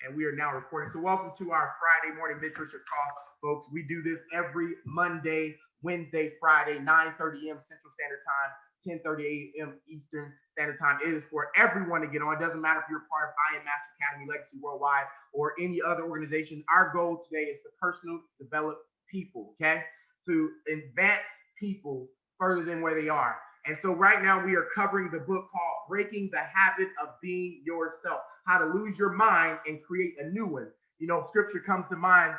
and we are now recording. So welcome to our Friday morning mentorship call, folks. We do this every Monday, Wednesday, Friday, 9:30 a.m. Central Standard Time, 10:30 a.m. Eastern Standard Time. It is for everyone to get on. It doesn't matter if you're part of I Am Master Academy, Legacy Worldwide, or any other organization. Our goal today is to personally develop people, okay? To advance people further than where they are. And so right now we are covering the book called Breaking the Habit of Being Yourself, how to lose your mind and create a new one. You know, scripture comes to mind,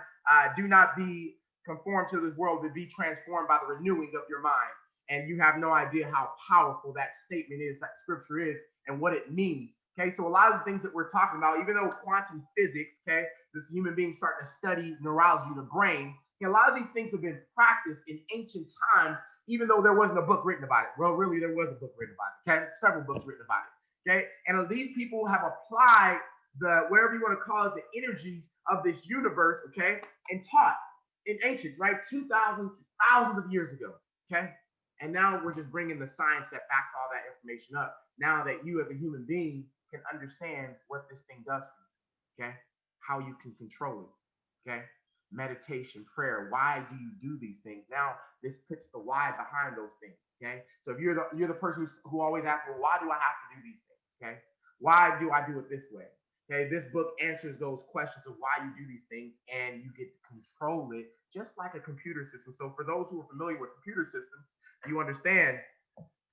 do not be conformed to this world, but be transformed by the renewing of your mind. And you have no idea how powerful that statement is, that scripture is, and what it means. Okay, so a lot of the things that we're talking about, even though quantum physics, okay, this human being starting to study neurology, the brain, okay, a lot of these things have been practiced in ancient times, even though there wasn't a book written about it. Well, really, there was a book written about it, okay? Several books written about it, okay? And these people have applied the, whatever you want to call it, the energies of this universe, okay, and taught in ancient, right? 2,000, thousands of years ago, okay? And now we're just bringing the science that backs all that information up. Now that you as a human being can understand what this thing does for you, okay? How you can control it, okay? Meditation, prayer. Why do you do these things? Now this puts the why behind those things. Okay, so if you're the person who always asks, well, why do I have to do these things? Okay, why do I do it this way? Okay, this book answers those questions of why you do these things, and you get to control it just like a computer system. So for those who are familiar with computer systems, you understand.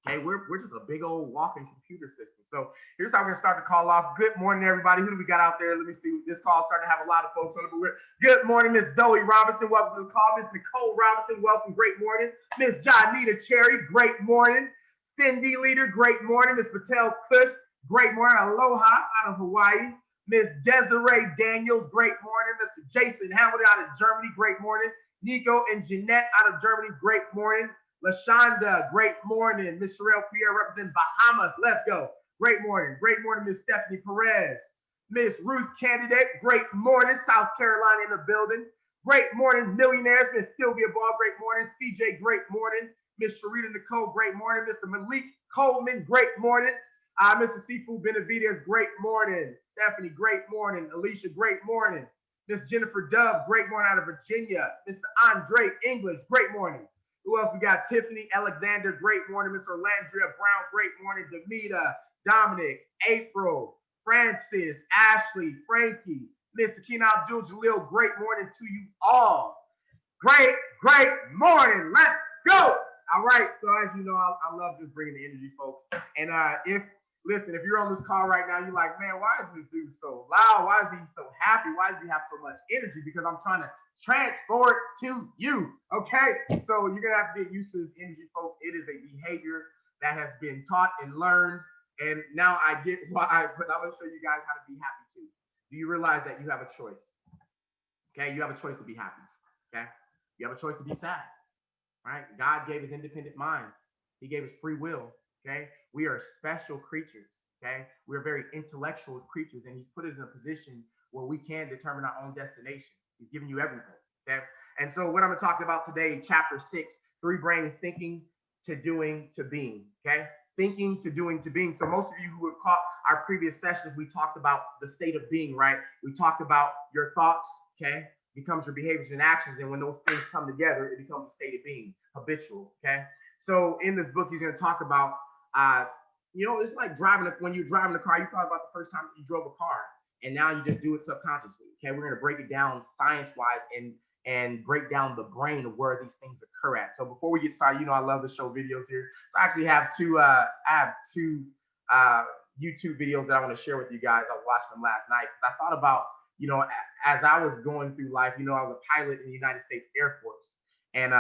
Hey, we're just a big old walking computer system. So here's how we're gonna start the call off. Good morning, everybody. Who do we got out there? Let me see. This call starting to have a lot of folks on it. Good morning, Miss Zoe Robinson. Welcome to the call. Miss Nicole Robinson. Welcome. Great morning. Miss Janita Cherry. Great morning. Cindy Leader. Great morning. Miss Patel Kush. Great morning. Aloha out of Hawaii. Miss Desiree Daniels. Great morning. Mr. Jason Hamilton out of Germany. Great morning. Nico and Jeanette out of Germany. Great morning. LaShonda, great morning. Miss Sherelle Pierre representing Bahamas. Let's go. Great morning. Great morning, Miss Stephanie Perez. Miss Ruth Candidate, great morning. South Carolina in the building. Great morning, millionaires. Miss Sylvia Ball, great morning. CJ, great morning. Miss Sharita Nicole, great morning. Mr. Malik Coleman, great morning. Mr. Sifu Benavidez, great morning. Stephanie, great morning. Alicia, great morning. Miss Jennifer Dove, great morning out of Virginia. Mr. Andre English, great morning. Who else we got? Tiffany Alexander, great morning. Miss Orlandria Brown, great morning. Demita, Dominic, April, Francis, Ashley, Frankie, Mr. Keen Abdul Jalil, great morning to you all. Great morning. Let's go. All right. So as you know, I love just bringing the energy, folks. And if you're on this call right now, you're like, man, why is this dude so loud? Why is he so happy? Why does he have so much energy? Because I'm trying to transfer it to you. Okay. So you're gonna have to get used to this energy, folks. It is a behavior that has been taught and learned. And now I get why, but I'm gonna show you guys how to be happy too. Do you realize that you have a choice? Okay, you have a choice to be happy. Okay, you have a choice to be sad. Right? God gave us independent minds. He gave us free will. Okay, we are special creatures. Okay, we're very intellectual creatures, and He's put us in a position where we can determine our own destination. He's giving you everything. Okay, and so what I'm going to talk about today, chapter 6, 3 brains: thinking to doing to being. Okay, thinking to doing to being. So most of you who have caught our previous sessions, we talked about the state of being. Right? We talked about your thoughts. Okay, becomes your behaviors and actions, and when those things come together, it becomes a state of being, habitual. Okay, so in this book, he's going to talk about, it's like driving. When you're driving a car, you thought about the first time you drove a car, and now you just do it subconsciously. Okay, we're going to break it down science-wise and break down the brain of where these things occur at. So before we get started, I love to show videos here. So I actually have two YouTube videos that I want to share with you guys. I watched them last night because I thought about, as I was going through life, I was a pilot in the United States Air Force, and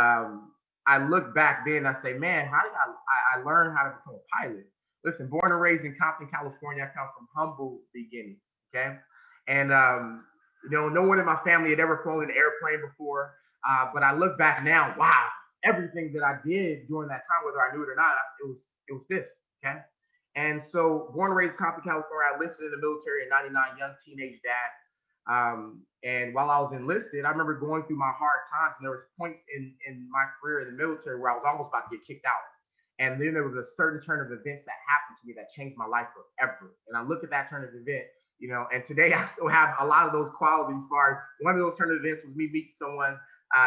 I look back then, I say, man, how did I learn how to become a pilot? Listen, born and raised in Compton, California, I come from humble beginnings, okay? And, no one in my family had ever flown an airplane before, but I look back now, wow, everything that I did during that time, whether I knew it or not, it was this, okay? And so born and raised in Compton, California, I enlisted in the military at 99, young teenage dad. And while I was enlisted, I remember going through my hard times, and there was points in my career in the military where I was almost about to get kicked out. And then there was a certain turn of events that happened to me that changed my life forever. And I look at that turn of event, and today I still have a lot of those qualities. One of those tournament events was me meeting someone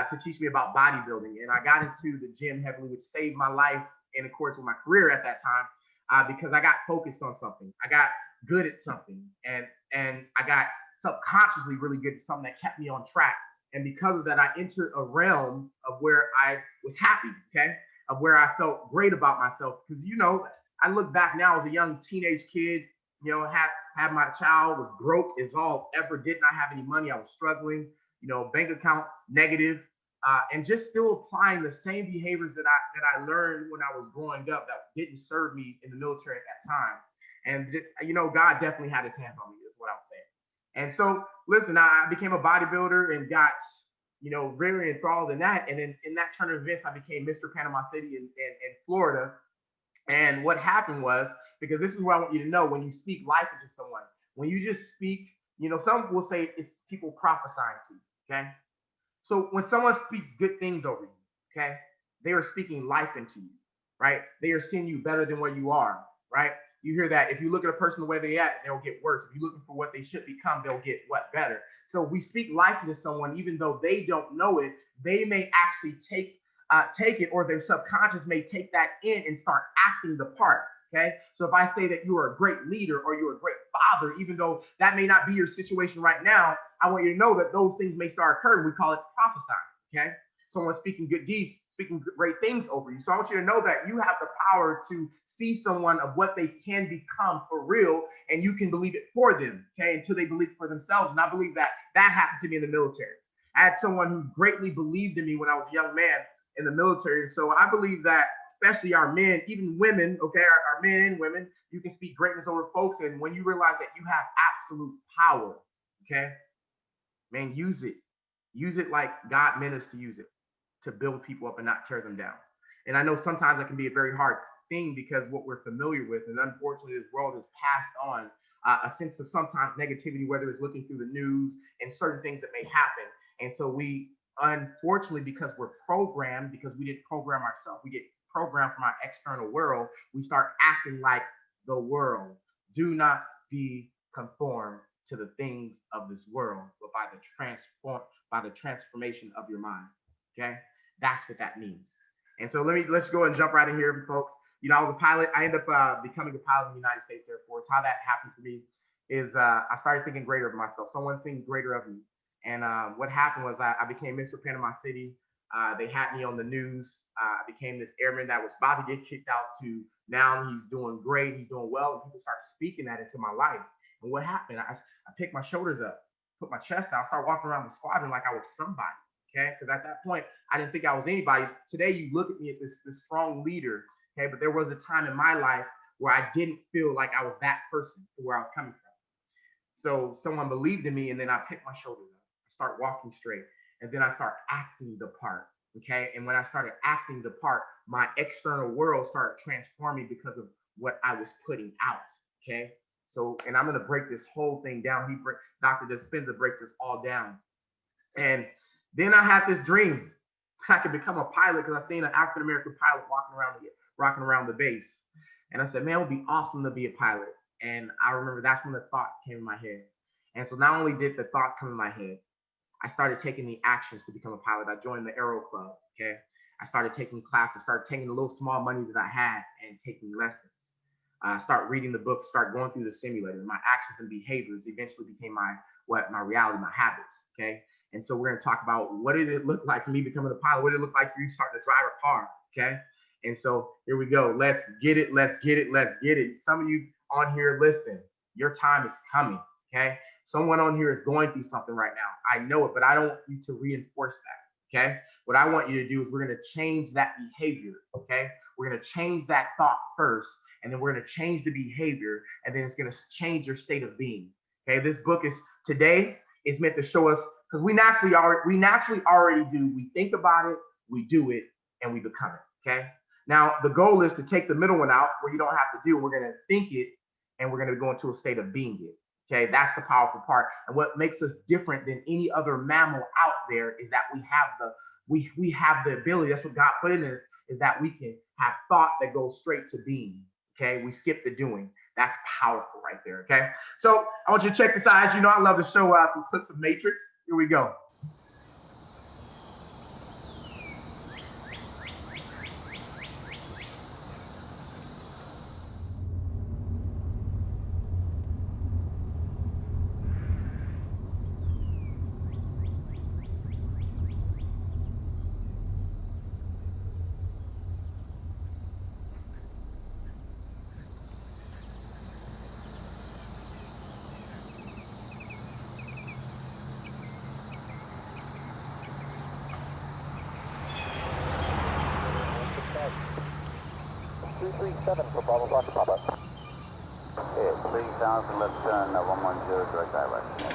to teach me about bodybuilding. And I got into the gym heavily, which saved my life and of course with my career at that time, because I got focused on something. I got good at something, and I got subconsciously really good at something that kept me on track. And because of that, I entered a realm of where I was happy, okay, of where I felt great about myself. Because I look back now as a young teenage kid, had my child, was broke as all ever, did not have any money. I was struggling, bank account negative, and just still applying the same behaviors that I learned when I was growing up that didn't serve me in the military at that time. And God definitely had his hands on me, is what I'll say. And so, listen, I became a bodybuilder and got, really enthralled in that. And then in that turn of events, I became Mr. Panama City in Florida. And what happened was, because this is what I want you to know, when you speak life into someone, when you just speak, some will say it's people prophesying to you, okay? So when someone speaks good things over you, okay, they are speaking life into you, right? They are seeing you better than where you are, right? You hear that if you look at a person the way they act, they'll get worse. If you're looking for what they should become, they'll get what better. So we speak life into someone, even though they don't know it, they may actually take it, or their subconscious may take that in and start acting the part. Okay. So if I say that you are a great leader or you're a great father, even though that may not be your situation right now, I want you to know that those things may start occurring. We call it prophesying. Okay. Someone speaking good deeds, speaking great things over you. So I want you to know that you have the power to see someone of what they can become for real, and you can believe it for them, okay, until they believe it for themselves. And I believe that happened to me in the military. I had someone who greatly believed in me when I was a young man in the military. So I believe that, especially our men, even women, okay, our men and women, you can speak greatness over folks. And when you realize that you have absolute power, okay, man, use it. Use it like God meant us to use it, to build people up and not tear them down. And I know sometimes that can be a very hard thing because what we're familiar with, and unfortunately this world has passed on a sense of sometimes negativity, whether it's looking through the news and certain things that may happen. And so we, unfortunately, because we're programmed, because we didn't program ourselves, we get programmed from our external world, we start acting like the world. Do not be conformed to the things of this world, but by the transformation of your mind. Okay, that's what that means. And so let's go and jump right in here, folks. I was a pilot. I ended up becoming a pilot in the United States Air Force. How that happened for me is I started thinking greater of myself. Someone seeing greater of me. And what happened was I became Mr. Panama City. They had me on the news. I became this airman that was about to get kicked out to now he's doing great. He's doing well. And people start speaking that into my life. And what happened? I picked my shoulders up, put my chest out, started walking around the squadron like I was somebody. Okay, because at that point, I didn't think I was anybody. Today, you look at me as this strong leader, okay, but there was a time in my life where I didn't feel like I was that person to where I was coming from. So someone believed in me, and then I picked my shoulders up. I start walking straight, and then I start acting the part, okay? And when I started acting the part, my external world started transforming because of what I was putting out, okay? So, and I'm going to break this whole thing down. Dr. Dispenza breaks this all down. And then I had this dream I could become a pilot because I seen an African American pilot rocking around the base, and I said, "Man, it would be awesome to be a pilot." And I remember that's when the thought came in my head. And so not only did the thought come in my head, I started taking the actions to become a pilot. I joined the Aero Club. Okay, I started taking classes, started taking the little small money that I had and taking lessons. Start reading the books, start going through the simulator. My actions and behaviors eventually became my reality, my habits. Okay. And so we're going to talk about what did it look like for me becoming a pilot? What did it look like for you starting to drive a car? Okay. And so here we go. Let's get it. Let's get it. Let's get it. Some of you on here, listen, your time is coming. Okay. Someone on here is going through something right now. I know it, but I don't want you to reinforce that. Okay. What I want you to do is we're going to change that behavior. Okay. We're going to change that thought first, and then we're going to change the behavior, and then it's going to change your state of being. Okay. This book is today is meant to show us, because we naturally already do. We think about it, we do it, and we become it. Okay. Now the goal is to take the middle one out where you don't have to do. We're going to think it, and we're going to go into a state of being it. Okay, that's the powerful part. And what makes us different than any other mammal out there is that we have the ability. That's what God put in us, is that we can have thought that goes straight to being. Okay, we skip the doing. That's powerful right there, okay? So I want you to check this out. As you know, I love to show some clips of Matrix. Here we go. For Bravo, Roger, Papa. Okay, 3000, left turn, 110, direct direction.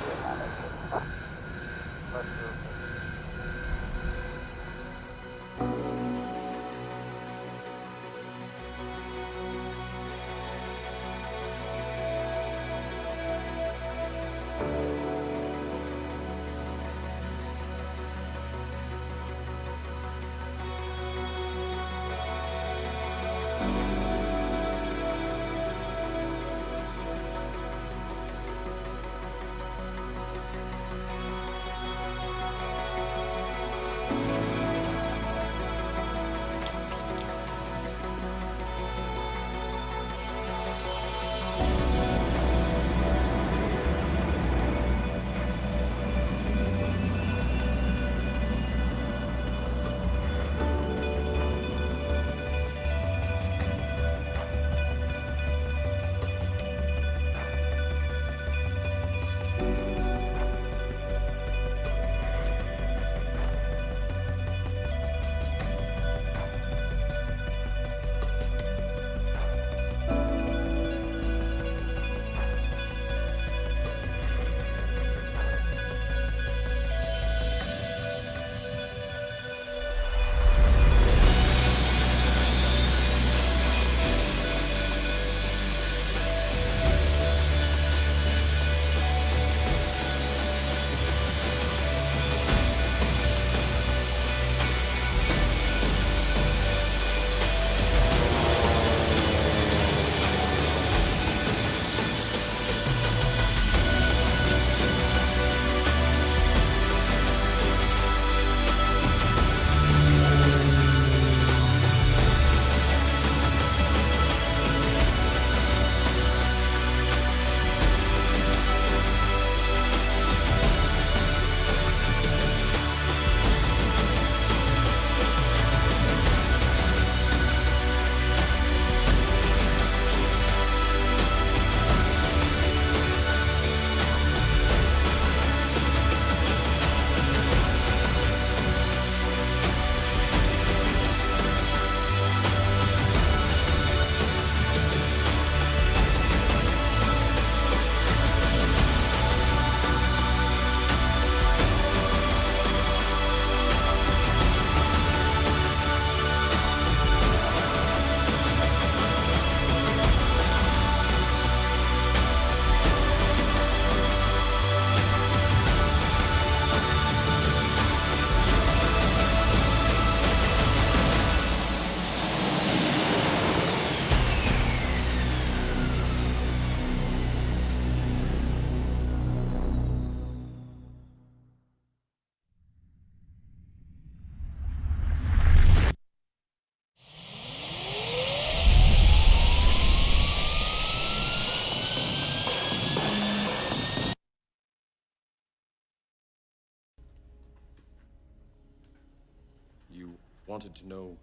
You wanted to know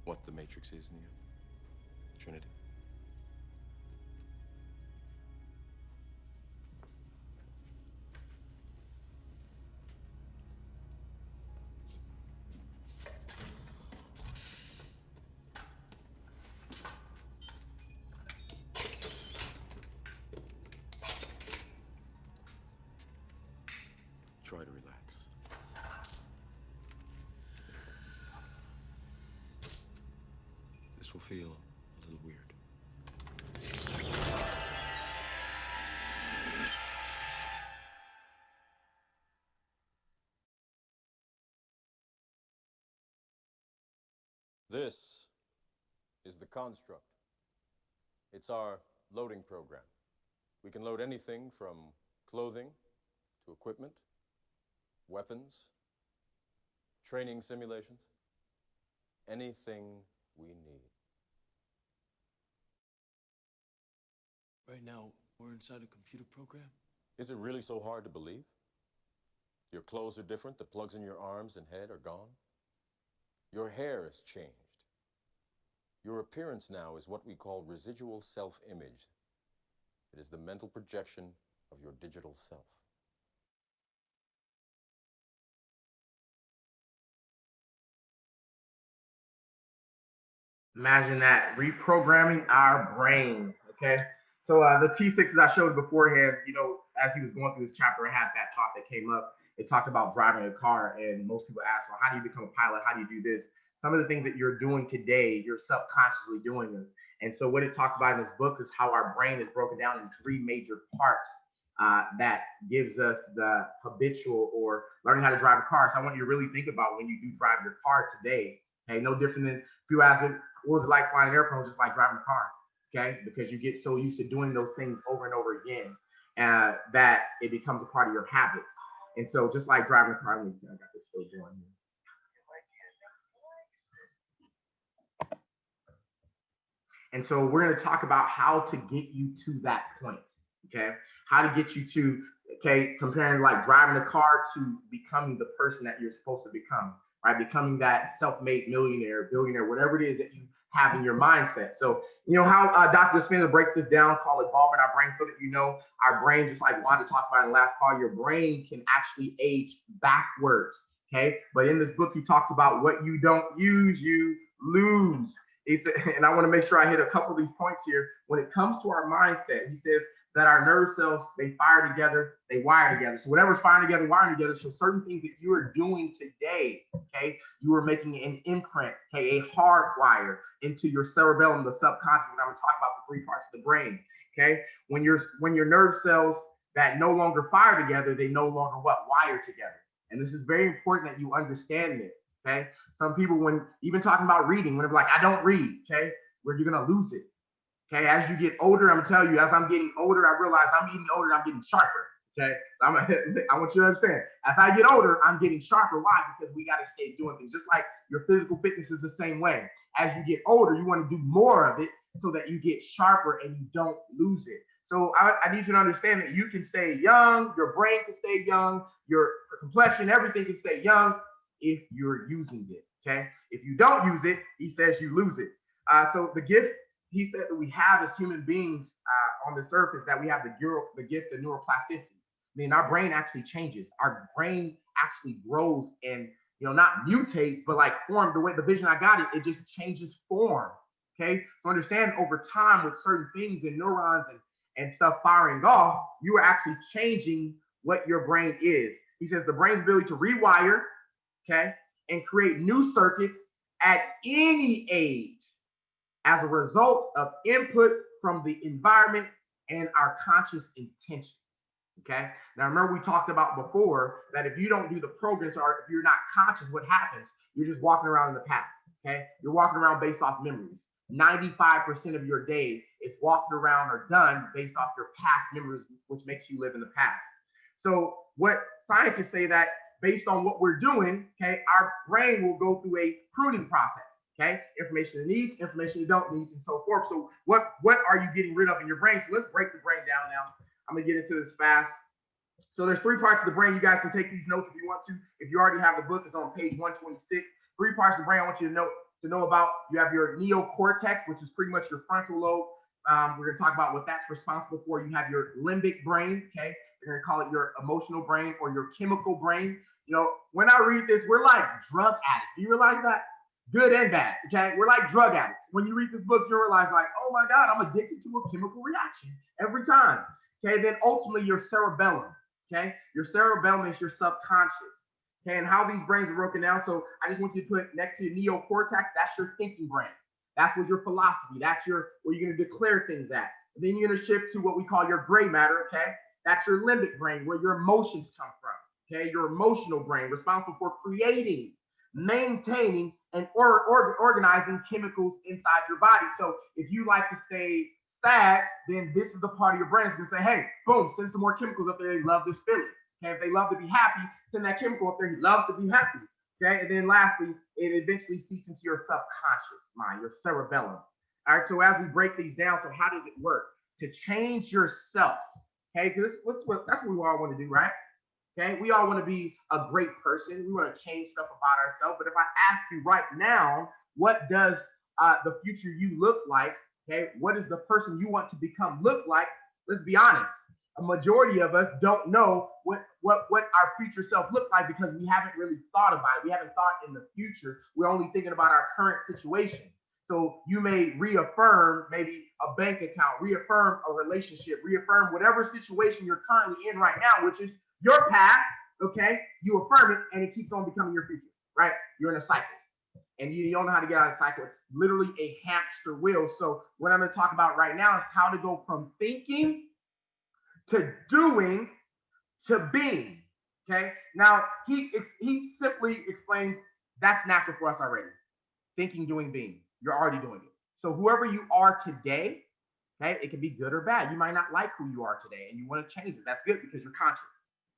what the Matrix is, Neo? Trinity. Try to relax. This will feel a little weird. This is the construct. It's our loading program. We can load anything from clothing to equipment, weapons, training simulations, anything we need. Right now, we're inside a computer program? Is it really so hard to believe? Your clothes are different, the plugs in your arms and head are gone. Your hair has changed. Your appearance now is what we call residual self-image. It is the mental projection of your digital self. Imagine that, reprogramming our brain. Okay. So the T6s I showed beforehand, you know, as he was going through this chapter, I had that thought that came up. It talked about driving a car, and most people ask, well, how do you become a pilot? How do you do this? Some of the things that you're doing today, you're subconsciously doing them. And so what it talks about in this book is how our brain is broken down in three major parts that gives us the habitual or learning how to drive a car. So I want you to really think about when you do drive your car today. Okay, no different than if you ask it, what was it like flying an airplane? Just like driving a car. Okay, because you get so used to doing those things over and over again that it becomes a part of your habits. And so just like driving a car, I got this still going here. And so we're going to talk about how to get you to that point. Okay, how to get you to, okay, comparing like driving a car to becoming the person that you're supposed to become, right? Becoming that self-made millionaire, billionaire, whatever it is that you have in your mindset. So, you know how Dr. Spindler breaks this down, call it evolving our brain, so that you know our brain, just like Wanda talked about in the last call, your brain can actually age backwards. Okay, but in this book, he talks about what you don't use, you lose. He said, and I want to make sure I hit a couple of these points here. When it comes to our mindset, he says that our nerve cells, they fire together, they wire together. So whatever's firing together, wiring together. So certain things that you are doing today, okay, you are making an imprint, okay, a hard wire into your cerebellum, the subconscious. And I'm going to talk about the three parts of the brain, okay? When your nerve cells that no longer fire together, they no longer what? Wire together. And this is very important that you understand this. Okay, some people, when even talking about reading, when they're like, I don't read, okay, where you're gonna lose it. Okay, as you get older, I'm gonna tell you, as I'm getting older, I realize I'm getting older, I'm getting sharper. Okay, I want you to understand, as I get older, I'm getting sharper. Why? Because we gotta stay doing things. Just like your physical fitness is the same way. As you get older, you want to do more of it so that you get sharper and you don't lose it. So I need you to understand that you can stay young, your brain can stay young, your complexion, everything can stay young if you're using it. Okay, if you don't use it, he says you lose it. So the gift he said that we have as human beings on this earth is that we have the gift of neuroplasticity. I mean, our brain actually changes. Our brain actually grows and, you know, not mutates, but like form. The way the vision I got it, it just changes form. Okay, so understand over time with certain things and neurons and stuff firing off, you are actually changing what your brain is. He says the brain's ability to rewire, okay, and create new circuits at any age as a result of input from the environment and our conscious intentions. Okay. Now, remember, we talked about before that if you don't do the progress or if you're not conscious, what happens? You're just walking around in the past. Okay. You're walking around based off memories. 95% of your day is walked around or done based off your past memories, which makes you live in the past. So, what scientists say that based on what we're doing, okay, our brain will go through a pruning process. Okay, information it needs, information it don't need, and so forth. So what are you getting rid of in your brain? So let's break the brain down now. I'm gonna get into this fast. So there's three parts of the brain. You guys can take these notes if you want to. If you already have the book, it's on page 126. Three parts of the brain I want you to know about. You have your neocortex, which is pretty much your frontal lobe. We're gonna talk about what that's responsible for. You have your limbic brain. Okay, we're gonna call it your emotional brain or your chemical brain. You know, when I read this, we're like drug addicts. Do you realize that? Good and bad, okay? We're like drug addicts. When you read this book, you realize like, oh my God, I'm addicted to a chemical reaction every time, okay? Then ultimately your cerebellum, okay? Your cerebellum is your subconscious, okay? And how these brains are broken down. So I just want you to put next to your neocortex, that's your thinking brain. That's what your philosophy, that's where you're gonna declare things at. And then you're gonna shift to what we call your gray matter, okay? That's your limbic brain, where your emotions come from, okay? Your emotional brain, responsible for creating, maintaining, and organizing chemicals inside your body. So if you like to stay sad, then this is the part of your brain that's gonna say, hey, boom, send some more chemicals up there. They love this feeling. Okay, if they love to be happy, send that chemical up there. He loves to be happy. Okay, and then lastly, it eventually seeps into your subconscious mind, your cerebellum. All right, so as we break these down, so how does it work? To change yourself, okay, because that's what we all want to do, right? Okay, we all want to be a great person. We want to change stuff about ourselves. But if I ask you right now, what does the future you look like? Okay, what does the person you want to become look like? Let's be honest. A majority of us don't know what our future self look like because we haven't really thought about it. We haven't thought in the future. We're only thinking about our current situation. So you may reaffirm maybe a bank account, reaffirm a relationship, reaffirm whatever situation you're currently in right now, which is your past, okay? You affirm it and it keeps on becoming your future, right? You're in a cycle and you don't know how to get out of the cycle. It's literally a hamster wheel. So what I'm gonna talk about right now is how to go from thinking to doing to being, okay? Now, he simply explains that's natural for us already. Thinking, doing, being. You're already doing it. So whoever you are today, okay, it can be good or bad. You might not like who you are today and you want to change it. That's good because you're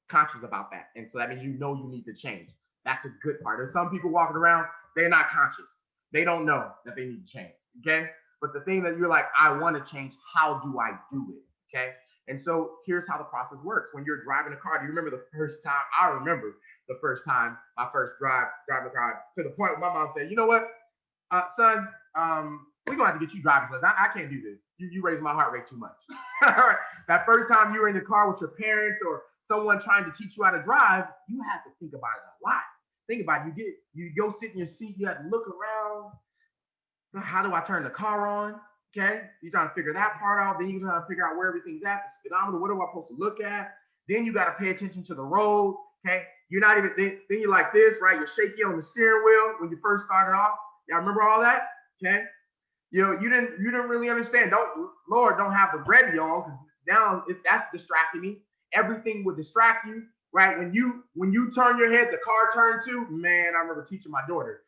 conscious about that. And so that means you know you need to change. That's a good part. There's some people walking around, they're not conscious. They don't know that they need to change, okay? But the thing that you're like, I want to change, how do I do it, okay? And so here's how the process works. When you're driving a car, do you remember the first time? I remember the first time, my first driving a car, to the point where my mom said, you know what, son, we're gonna have to get you driver's license. I can't do this. You raise my heart rate too much. That first time you were in the car with your parents or someone trying to teach you how to drive, you have to think about it a lot. Think about it. You go sit in your seat, you have to look around. How do I turn the car on? Okay, you're trying to figure that part out. Then you're trying to figure out where everything's at, the speedometer, what am I supposed to look at? Then you got to pay attention to the road. Okay, you're not even, then you're like this, right? You're shaky on the steering wheel when you first started off. Y'all remember all that? Okay. You know, you didn't really understand. Don't have the radio on because now if that's distracting me, everything would distract you, right? When you turn your head, the car turned too. Man, I remember teaching my daughter.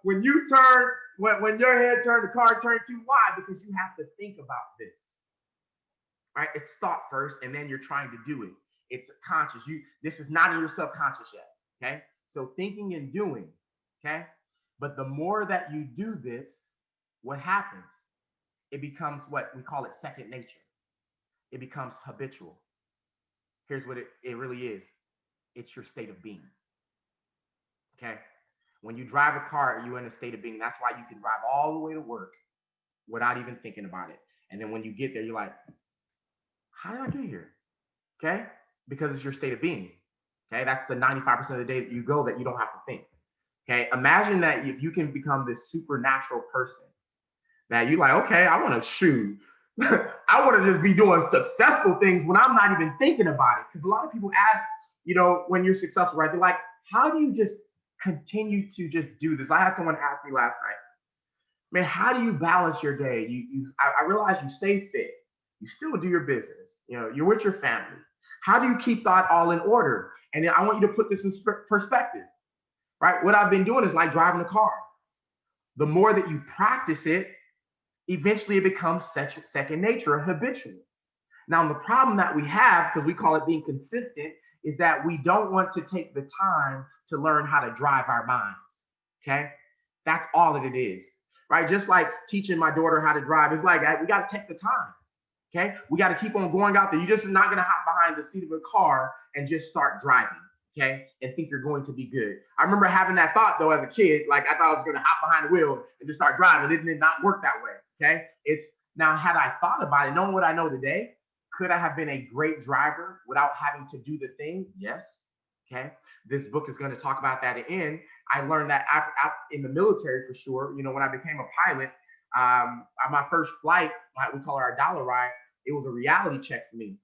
When you turn, when your head turned, the car turned too. Why? Because you have to think about this, right? It's thought first, and then you're trying to do it. It's conscious. This is not in your subconscious yet. Okay, so thinking and doing. Okay, but the more that you do this, what happens? It becomes what we call it second nature. It becomes habitual. Here's what it really is. It's your state of being. Okay. When you drive a car, you're in a state of being. That's why you can drive all the way to work without even thinking about it. And then when you get there, you're like, how did I get here? Okay. Because it's your state of being. Okay. That's the 95% of the day that you go that you don't have to think. Okay. Imagine that if you can become this supernatural person that you're like, okay, I want to shoot. I want to just be doing successful things when I'm not even thinking about it. Because a lot of people ask, you know, when you're successful, right? They're like, how do you just continue to just do this? I had someone ask me last night, man, how do you balance your day? I realize you stay fit. You still do your business. You know, you're with your family. How do you keep that all in order? And I want you to put this in perspective, right? What I've been doing is like driving a car. The more that you practice it, eventually it becomes second nature, habitual. Now, the problem that we have, because we call it being consistent, is that we don't want to take the time to learn how to drive our minds. Okay, that's all that it is, right? Just like teaching my daughter how to drive, it's like we got to take the time. Okay, we got to keep on going out there. You're just not going to hop behind the seat of a car and just start driving. Okay, and think you're going to be good. I remember having that thought though as a kid, like I thought I was going to hop behind the wheel and just start driving. It did not work that way. Okay, it's now had I thought about it, knowing what I know today, could I have been a great driver without having to do the thing? Yes. Okay. This book is going to talk about that in. I learned that in the military for sure. You know, when I became a pilot, on my first flight, we call it our dollar ride, it was a reality check for me.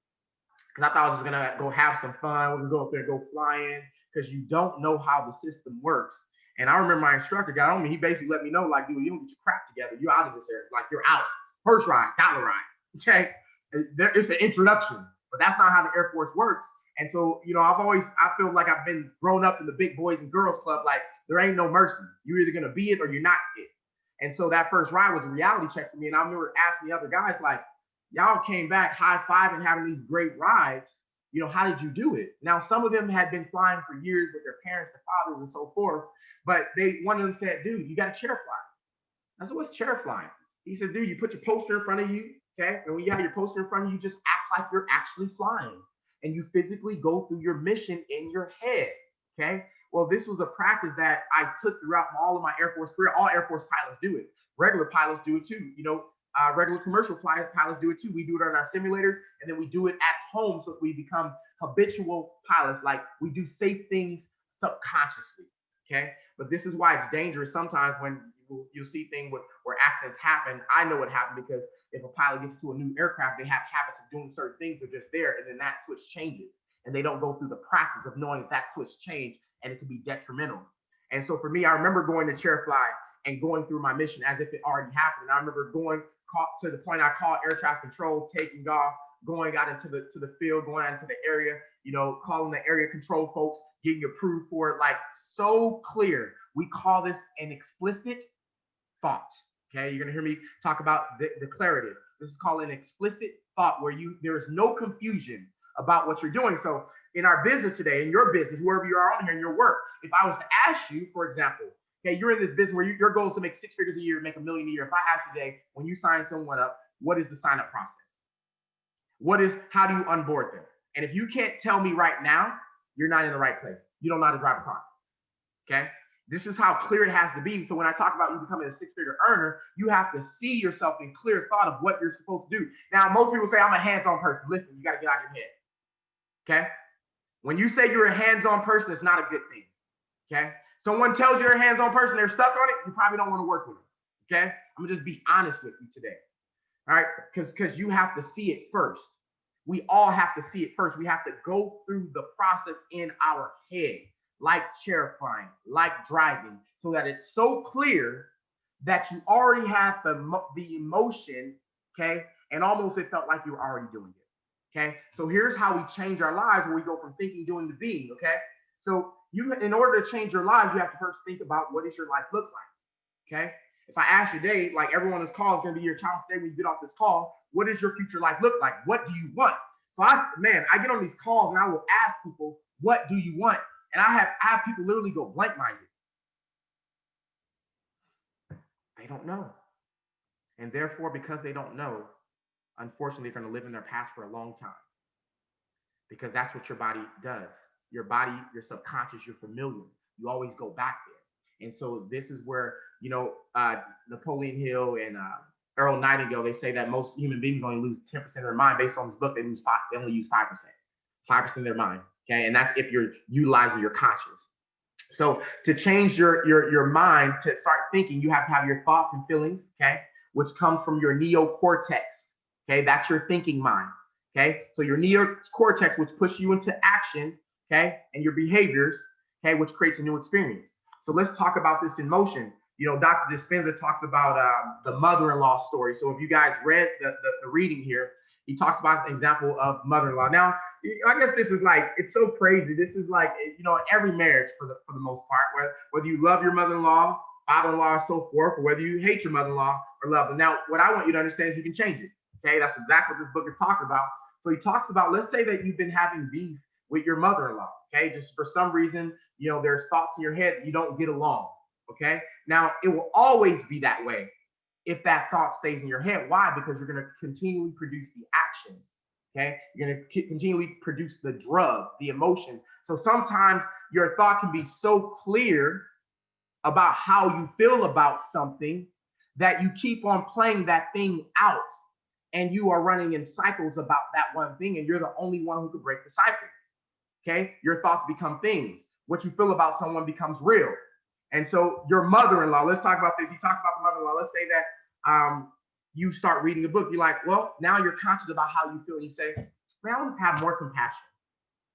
Because I thought I was just going to go have some fun. We're going to go up there and go flying because you don't know how the system works. And I remember my instructor got on me. He basically let me know, like, dude, you don't get your crap together. You're out of this area. Like, you're out. First ride, dollar ride. Okay. It's an introduction, but that's not how the Air Force works. And so, you know, I feel like I've been grown up in the big boys and girls club. Like there ain't no mercy. You're either going to be it or you're not it. And so that first ride was a reality check for me. And I remember asking the other guys, like, y'all came back high-fiving, having these great rides. You know, how did you do it? Now, some of them had been flying for years with their parents, their fathers, and so forth. But one of them said, dude, you got to chair fly. I said, what's chair flying? He said, dude, you put your poster in front of you, okay? And when you have your poster in front of you, just act like you're actually flying. And you physically go through your mission in your head, okay? Well, this was a practice that I took throughout all of my Air Force career. All Air Force pilots do it. Regular pilots do it too. You know, regular commercial pilots do it too. We do it on our simulators, and then we do it at home, so we become habitual pilots. Like, we do safe things subconsciously, okay? But this is why it's dangerous sometimes when you'll see things where accidents happen. I know what happened because if a pilot gets to a new aircraft, they have habits of doing certain things that are just there, and then that switch changes, and they don't go through the practice of knowing that switch changed, and it can be detrimental. And so for me, I remember going to chair fly and going through my mission as if it already happened. And I remember going to the point I called air traffic control, taking off, going out into the field, going out into the area, you know, calling the area control folks, getting approved for it, like so clear. We call this an explicit thought. Okay, you're gonna hear me talk about the declarative. This is called an explicit thought, where there is no confusion about what you're doing. So in our business today, in your business, wherever you are on here in your work, if I was to ask you, for example, okay, you're in this business where your goal is to make 6 figures a year, make $1 million a year. If I ask you today, when you sign someone up, what is the sign up process? How do you onboard them? And if you can't tell me right now, you're not in the right place. You don't know how to drive a car. Okay. This is how clear it has to be. So when I talk about you becoming a 6-figure earner, you have to see yourself in clear thought of what you're supposed to do. Now, most people say, I'm a hands-on person. Listen, you got to get out of your head. Okay. When you say you're a hands-on person, it's not a good thing. Okay. Someone tells you're a hands-on person, they're stuck on it, you probably don't want to work with them. Okay. I'm gonna just be honest with you today. All right. Because you have to see it first. We all have to see it first. We have to go through the process in our head, like chair flying, like driving, so that it's so clear that you already have the emotion, okay? And almost it felt like you were already doing it, okay? So here's how we change our lives, where we go from thinking, doing to being, okay? So in order to change your lives, you have to first think about, what does your life look like, okay? If I ask you today, like everyone on this call is going to be your challenge today when you get off this call, what does your future life look like? What do you want? So I get on these calls and I will ask people, what do you want? And I have people literally go blank-minded. They don't know. And therefore, because they don't know, unfortunately, they're going to live in their past for a long time. Because that's what your body does. Your body, your subconscious, your familiar. You always go back there. And so this is where, Napoleon Hill and Earl Nightingale, they say that most human beings only lose 10% of their mind. Based on this book, they only use 5% of their mind. Okay, and that's if you're utilizing your conscious. So to change your mind, to start thinking, you have to have your thoughts and feelings, okay, which come from your neocortex. Okay, that's your thinking mind. Okay, so your neocortex, which push you into action, okay, and your behaviors, okay, which creates a new experience. So let's talk about this in motion. Dr. Dispenza talks about the mother-in-law story. So if you guys read the reading here, he talks about an example of mother-in-law. Now, I guess this is like, it's so crazy. This is like, every marriage for the most part, whether you love your mother-in-law, father-in-law, so forth, or whether you hate your mother-in-law or love them. Now, what I want you to understand is you can change it. Okay, that's exactly what this book is talking about. So he talks about, let's say that you've been having beef with your mother-in-law. Okay, just for some reason, there's thoughts in your head that you don't get along. Okay, now it will always be that way if that thought stays in your head. Why? Because you're going to continually produce the actions. Okay, you're going to continually produce the drug, the emotion. So sometimes your thought can be so clear about how you feel about something that you keep on playing that thing out, and you are running in cycles about that one thing, and you're the only one who could break the cycle. Okay, your thoughts become things. What you feel about someone becomes real. And so your mother-in-law, let's talk about this. He talks about the mother-in-law. Let's say that you start reading a book. You're like, well, now you're conscious about how you feel. And you say, man, I want to have more compassion.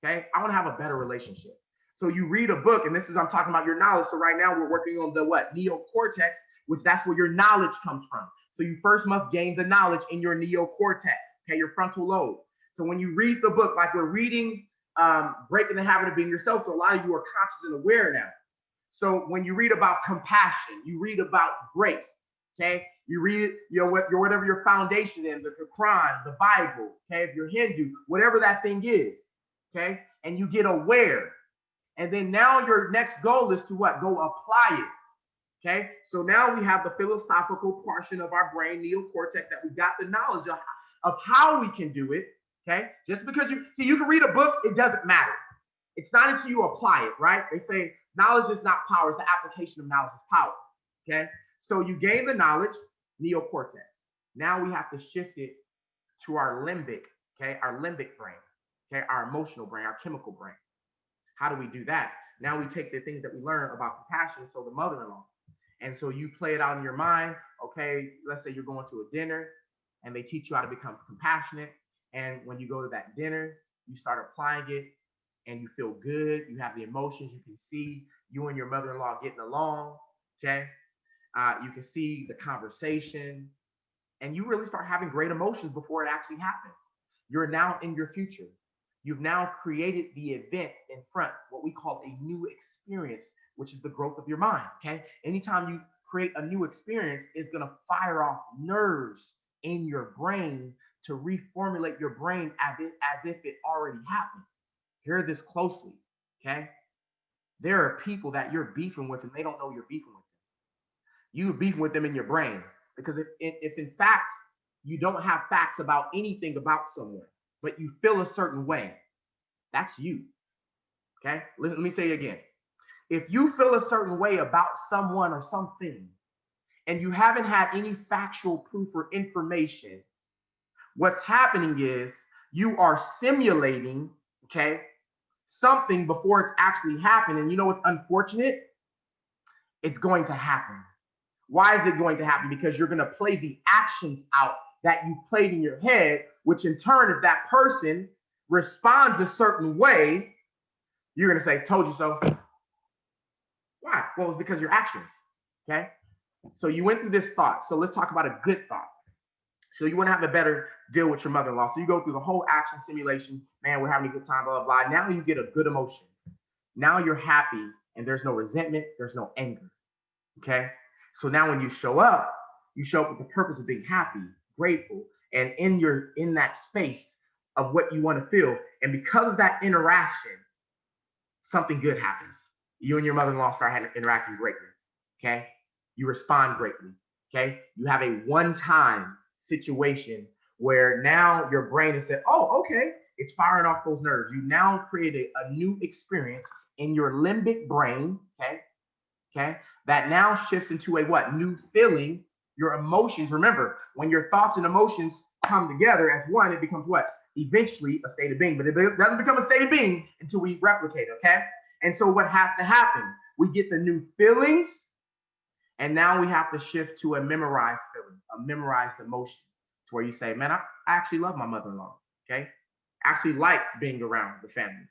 Okay, I want to have a better relationship. So you read a book, and I'm talking about your knowledge. So right now we're working on the neocortex, which that's where your knowledge comes from. So you first must gain the knowledge in your neocortex, okay, your frontal lobe. So when you read the book, like we're reading Breaking the Habit of Being Yourself, so a lot of you are conscious and aware now. So when you read about compassion, you read about grace, Okay, you read whatever your foundation in, the Quran, the Bible. Okay, if you're Hindu, whatever that thing is. Okay, and you get aware, and then now your next goal is to what? Go apply it. Okay, so now we have the philosophical portion of our brain, neocortex, that we got the knowledge of how we can do it. Okay, just because you can read a book, it doesn't matter. It's not until you apply it, right? They say knowledge is not power, it's the application of knowledge is power. Okay, so you gain the knowledge, neocortex. Now we have to shift it to our limbic, okay, our limbic brain, okay, our emotional brain, our chemical brain. How do we do that? Now we take the things that we learn about compassion, so the mother-in-law. And so you play it out in your mind. Okay, let's say you're going to a dinner and they teach you how to become compassionate. And when you go to that dinner, you start applying it and you feel good. You have the emotions. You can see you and your mother-in-law getting along. Okay. You can see the conversation and you really start having great emotions before it actually happens. You're now in your future. You've now created the event in front, what we call a new experience, which is the growth of your mind. Okay. Anytime you create a new experience, it's going to fire off nerves in your brain to reformulate your brain as if it already happened. Hear this closely. Okay. There are people that you're beefing with and they don't know you're beefing with them. You're beefing with them in your brain because if in fact you don't have facts about anything about someone, but you feel a certain way, that's you. Okay. Let me say it again. If you feel a certain way about someone or something, and you haven't had any factual proof or information, what's happening is you are simulating, okay, something before it's actually happened. And you know what's unfortunate? It's going to happen. Why is it going to happen? Because you're going to play the actions out that you played in your head, which in turn, if that person responds a certain way, you're going to say, told you so. Why? Well, it's because your actions. Okay. So you went through this thought. So let's talk about a good thought. So you want to have a better deal with your mother-in-law. So you go through the whole action simulation. Man, we're having a good time, blah, blah, blah. Now you get a good emotion. Now you're happy and there's no resentment. There's no anger. Okay. So now when you show up with the purpose of being happy, grateful, and in that space of what you want to feel. And because of that interaction, something good happens. You and your mother-in-law start interacting greatly. Okay. You respond greatly. Okay. You have a one-time situation where now your brain has said, oh, okay, it's firing off those nerves. You now created a new experience in your limbic brain. Okay. Okay. That now shifts into a what? New feeling. Your emotions. Remember, when your thoughts and emotions come together as one, it becomes what? Eventually a state of being. But it doesn't become a state of being until we replicate. Okay. And so what has to happen? We get the new feelings. And now we have to shift to a memorized feeling, a memorized emotion, to where you say, man, I actually love my mother-in-law. Okay. I actually like being around the family.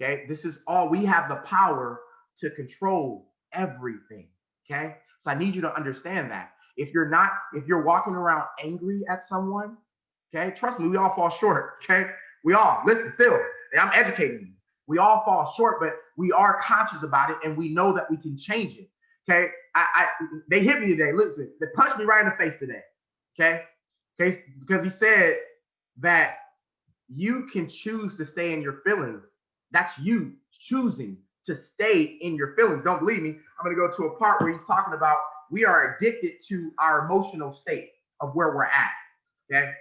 Okay. This is all. We have the power to control everything. Okay. So I need you to understand that. If you're walking around angry at someone, okay, trust me, we all fall short. Okay. We all, listen, still, and I'm educating you. We all fall short, but we are conscious about it and we know that we can change it. Okay. They hit me today. Listen, they punched me right in the face today. Okay. Okay. Because he said that you can choose to stay in your feelings. That's you choosing to stay in your feelings. Don't believe me? I'm going to go to a part where he's talking about we are addicted to our emotional state of where we're at. Okay.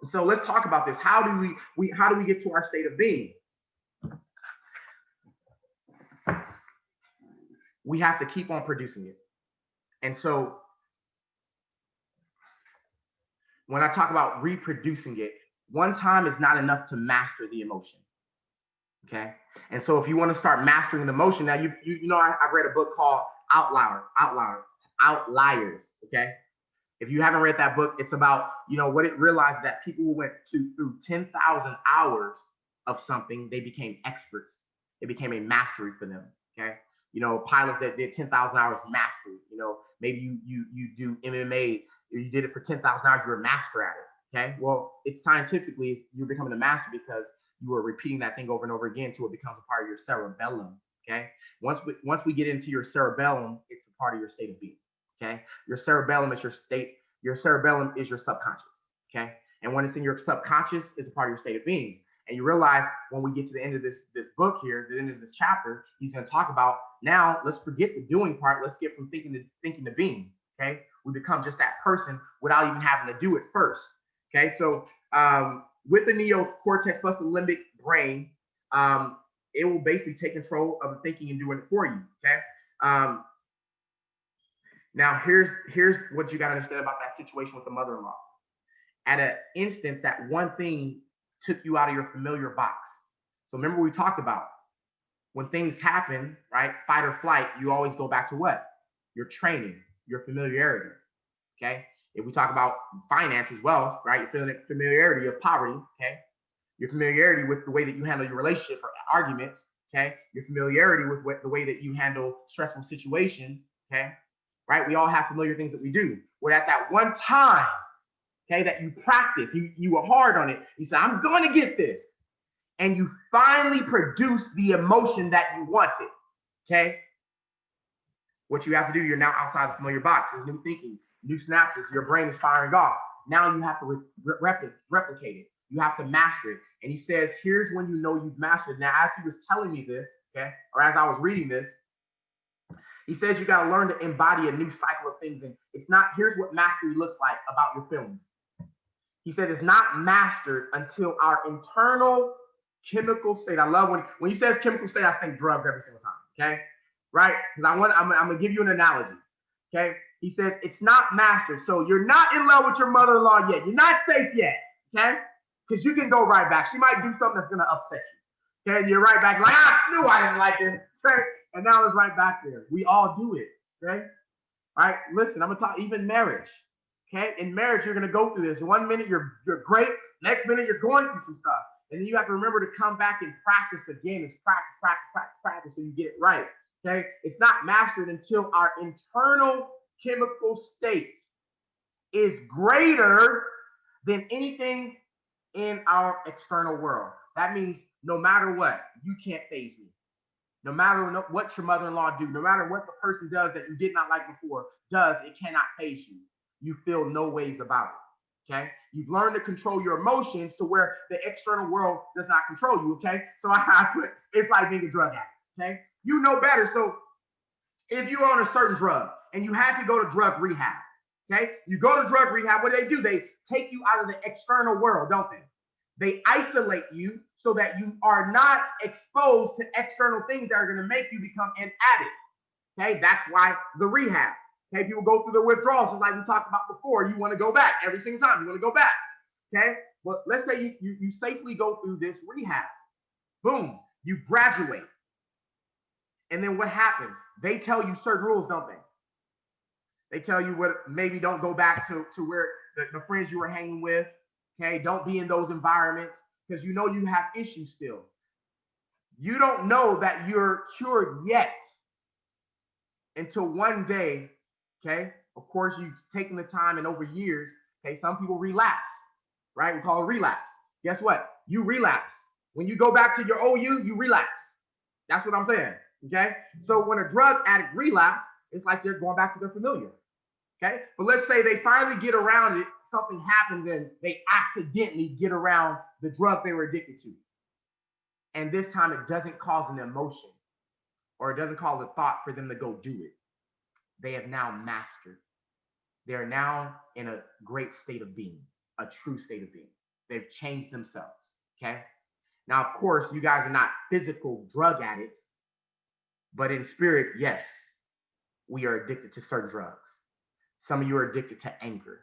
So let's talk about this. How do we get to our state of being? We have to keep on producing it. And so when I talk about reproducing it, one time is not enough to master the emotion. Okay. And so if you want to start mastering the emotion, now I read a book called Outliers. Okay. If you haven't read that book, it's about, what it realized that people who went through 10,000 hours of something, they became experts. It became a mastery for them. Okay. Pilots that did 10,000 hours mastery, maybe you do MMA, you did it for 10,000 hours, you're a master at it. Okay. Well, it's scientifically, you're becoming a master because you are repeating that thing over and over again till it becomes a part of your cerebellum. Okay. Once we get into your cerebellum, it's a part of your state of being. Okay. Your cerebellum is your cerebellum is your subconscious. Okay. And when it's in your subconscious, it's a part of your state of being. And you realize when we get to the end of this book here, the end of this chapter, he's going to talk about now, let's forget the doing part. Let's get from thinking to being. Okay. We become just that person without even having to do it first. Okay. So with the neocortex plus the limbic brain, it will basically take control of the thinking and doing it for you. Okay. Now here's what you got to understand about that situation with the mother-in-law. At an instance, that one thing took you out of your familiar box. So remember we talked about when things happen, right? Fight or flight, you always go back to what? Your training, your familiarity. Okay. If we talk about finance as well, right? You're feeling familiarity of poverty. Okay. Your familiarity with the way that you handle your relationship or arguments. Okay. Your familiarity with the way that you handle stressful situations. Okay. Right. We all have familiar things that we do. But at that one time, okay, that you practice, you were hard on it. You said, I'm going to get this. And you finally produce the emotion that you wanted. Okay. What you have to do, you're now outside the familiar box. There's new thinking, new synapses. Your brain is firing off. Now you have to replicate it. You have to master it. And he says, here's when you know you've mastered it. Now, as he was telling me this, okay, or as I was reading this, he says you got to learn to embody a new cycle of things. And it's not, here's what mastery looks like about your feelings. He said it's not mastered until our internal chemical state. I love when he says chemical state, I think drugs every single time. Okay. Right? Because I'm gonna give you an analogy. Okay. He says it's not mastered. So you're not in love with your mother-in-law yet. You're not safe yet. Okay. Because you can go right back. She might do something that's gonna upset you. Okay. And you're right back, like, I knew I didn't like this. Okay. And now it's right back there. We all do it. Okay. All right. Listen, I'm gonna talk even marriage. Okay. In marriage, you're gonna go through this. One minute you're great, next minute you're going through some stuff. And then you have to remember to come back and practice again. It's practice so you get it right. Okay. It's not mastered until our internal chemical state is greater than anything in our external world. That means no matter what, you can't faze me. No matter what your mother-in-law do, no matter what the person does that you did not like before does, it cannot faze you. You feel no ways about it. Okay. You've learned to control your emotions to where the external world does not control you. Okay. So I put, it's like being a drug addict. Okay. You know better. So if you're on a certain drug and you had to go to drug rehab, okay, you go to drug rehab, what do? They take you out of the external world, don't they? They isolate you so that you are not exposed to external things that are going to make you become an addict. Okay. That's why the rehab. Okay, people go through the withdrawals, just like we talked about before. You want to go back every single time. You want to go back. Okay, well, let's say you safely go through this rehab. Boom, you graduate. And then what happens? They tell you certain rules, don't they? They tell you what, maybe don't go back to where the friends you were hanging with. Okay, don't be in those environments because you know you have issues still. You don't know that you're cured yet until one day. Okay, of course, you've taken the time and over years, okay, some people relapse, right? We call it relapse. Guess what? You relapse. When you go back to your old you relapse. That's what I'm saying, okay? So when a drug addict relapse, it's like they're going back to their familiar, okay? But let's say they finally get around it, something happens and they accidentally get around the drug they were addicted to. And this time it doesn't cause an emotion or it doesn't cause a thought for them to go do it. They have now mastered. They are now in a great state of being, a true state of being. They've changed themselves, okay? Now, of course, you guys are not physical drug addicts, but in spirit, yes, we are addicted to certain drugs. Some of you are addicted to anger.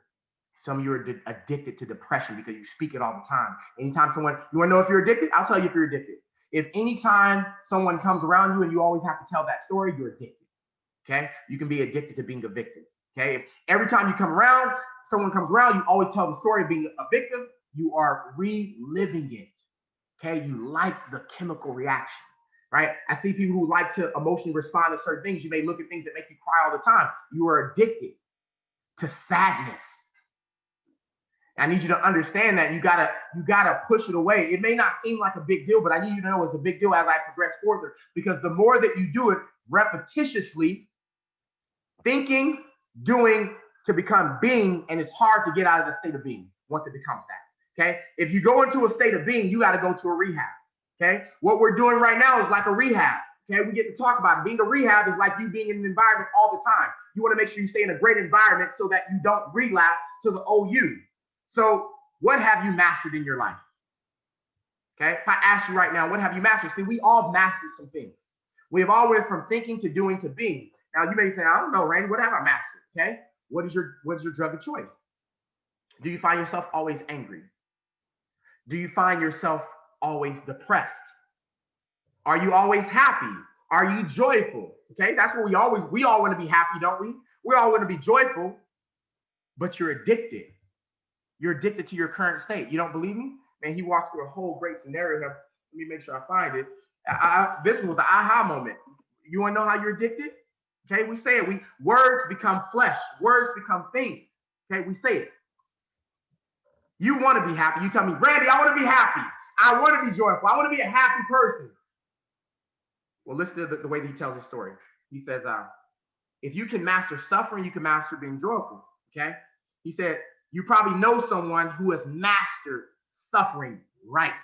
Some of you are addicted to depression because you speak it all the time. Anytime someone, you want to know if you're addicted? I'll tell you if you're addicted. If anytime someone comes around you and you always have to tell that story, you're addicted. Okay, you can be addicted to being a victim. Okay, if every time you come around, someone comes around, you always tell the story of being a victim, you are reliving it. Okay, you like the chemical reaction, right? I see people who like to emotionally respond to certain things. You may look at things that make you cry all the time. You are addicted to sadness. I need you to understand that you gotta push it away. It may not seem like a big deal, but I need you to know it's a big deal as I progress further, because the more that you do it repetitiously, thinking, doing to become being, and it's hard to get out of the state of being once it becomes that. Okay, if you go into a state of being, you got to go to a rehab. Okay, what we're doing right now is like a rehab. Okay, we get to talk about it. Being a rehab is like you being in an environment all the time. You want to make sure you stay in a great environment so that you don't relapse to the old you. So what have you mastered in your life? Okay, if I ask you right now, what have you mastered? See, we all mastered some things. We have all went from thinking to doing to being. Now you may say, I don't know, Randy, what have I mastered? Okay, what is your drug of choice? Do you find yourself always angry? Do you find yourself always depressed? Are you always happy? Are you joyful? Okay, that's what we all want to be happy, don't we? We all want to be joyful, but you're addicted. You're addicted to your current state. You don't believe me? Man, he walks through a whole great scenario here. Let me make sure I find it. This one was the aha moment. You want to know how you're addicted? Okay, we say it. Words become flesh. Words become things. Okay, we say it. You want to be happy. You tell me, Randy, I want to be happy. I want to be joyful. I want to be a happy person. Well, listen to the way that he tells his story. He says, if you can master suffering, you can master being joyful. Okay. He said, you probably know someone who has mastered suffering right.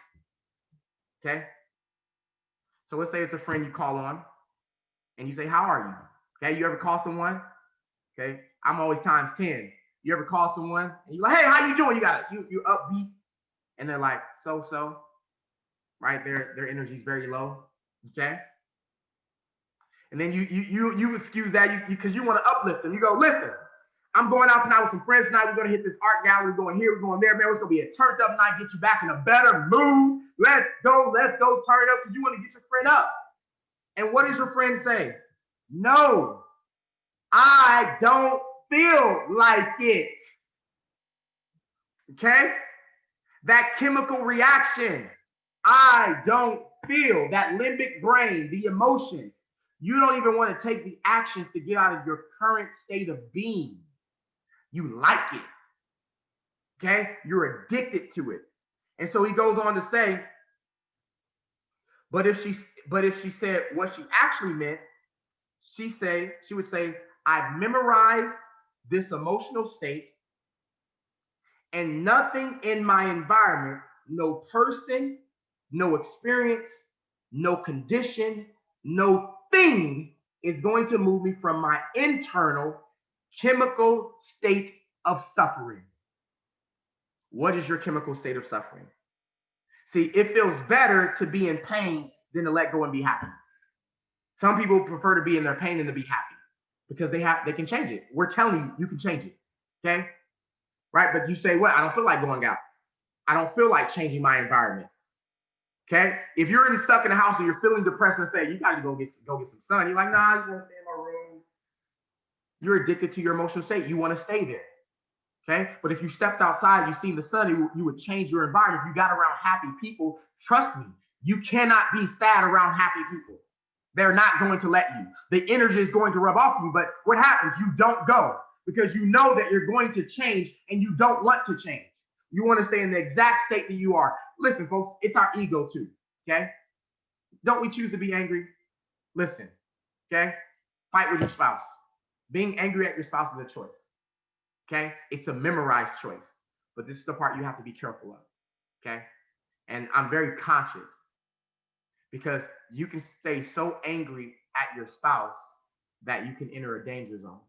Okay. So let's say it's a friend you call on and you say, how are you? Okay. You ever call someone? Okay. I'm always times 10. You ever call someone and you're like, hey, how you doing? You upbeat. And they're like, so, right? Their energy is very low. Okay. And then you excuse that because you want to uplift them. You go, listen, I'm going out tonight with some friends tonight. We're going to hit this art gallery. We're going here, we're going there, man. It's going to be a turned up night, get you back in a better mood. Let's go turn it up because you want to get your friend up. And what does your friend say? No, I don't feel like it. Okay? That chemical reaction. I don't feel that limbic brain, the emotions. You don't even want to take the actions to get out of your current state of being. You like it. Okay? You're addicted to it. And so he goes on to say, but if she said what she actually meant, she would say, I've memorized this emotional state, and nothing in my environment, no person, no experience, no condition, no thing is going to move me from my internal chemical state of suffering. What is your chemical state of suffering? See, it feels better to be in pain than to let go and be happy. Some people prefer to be in their pain than to be happy because they can change it. We're telling you, you can change it. Okay? Right? But you say, well, I don't feel like going out. I don't feel like changing my environment. Okay? If you're stuck in the house and you're feeling depressed and say, you got to go get some sun. You're like, nah, I just want to stay in my room. You're addicted to your emotional state. You want to stay there. Okay? But if you stepped outside, you seen the sun, you would change your environment. If you got around happy people, trust me, you cannot be sad around happy people. They're not going to let you. The energy is going to rub off you, but what happens? You don't go because you know that you're going to change and you don't want to change. You want to stay in the exact state that you are. Listen, folks, it's our ego too, okay? Don't we choose to be angry? Listen, okay? Fight with your spouse. Being angry at your spouse is a choice, okay? It's a memorized choice, but this is the part you have to be careful of, okay? And I'm very conscious because you can stay so angry at your spouse that you can enter a danger zone.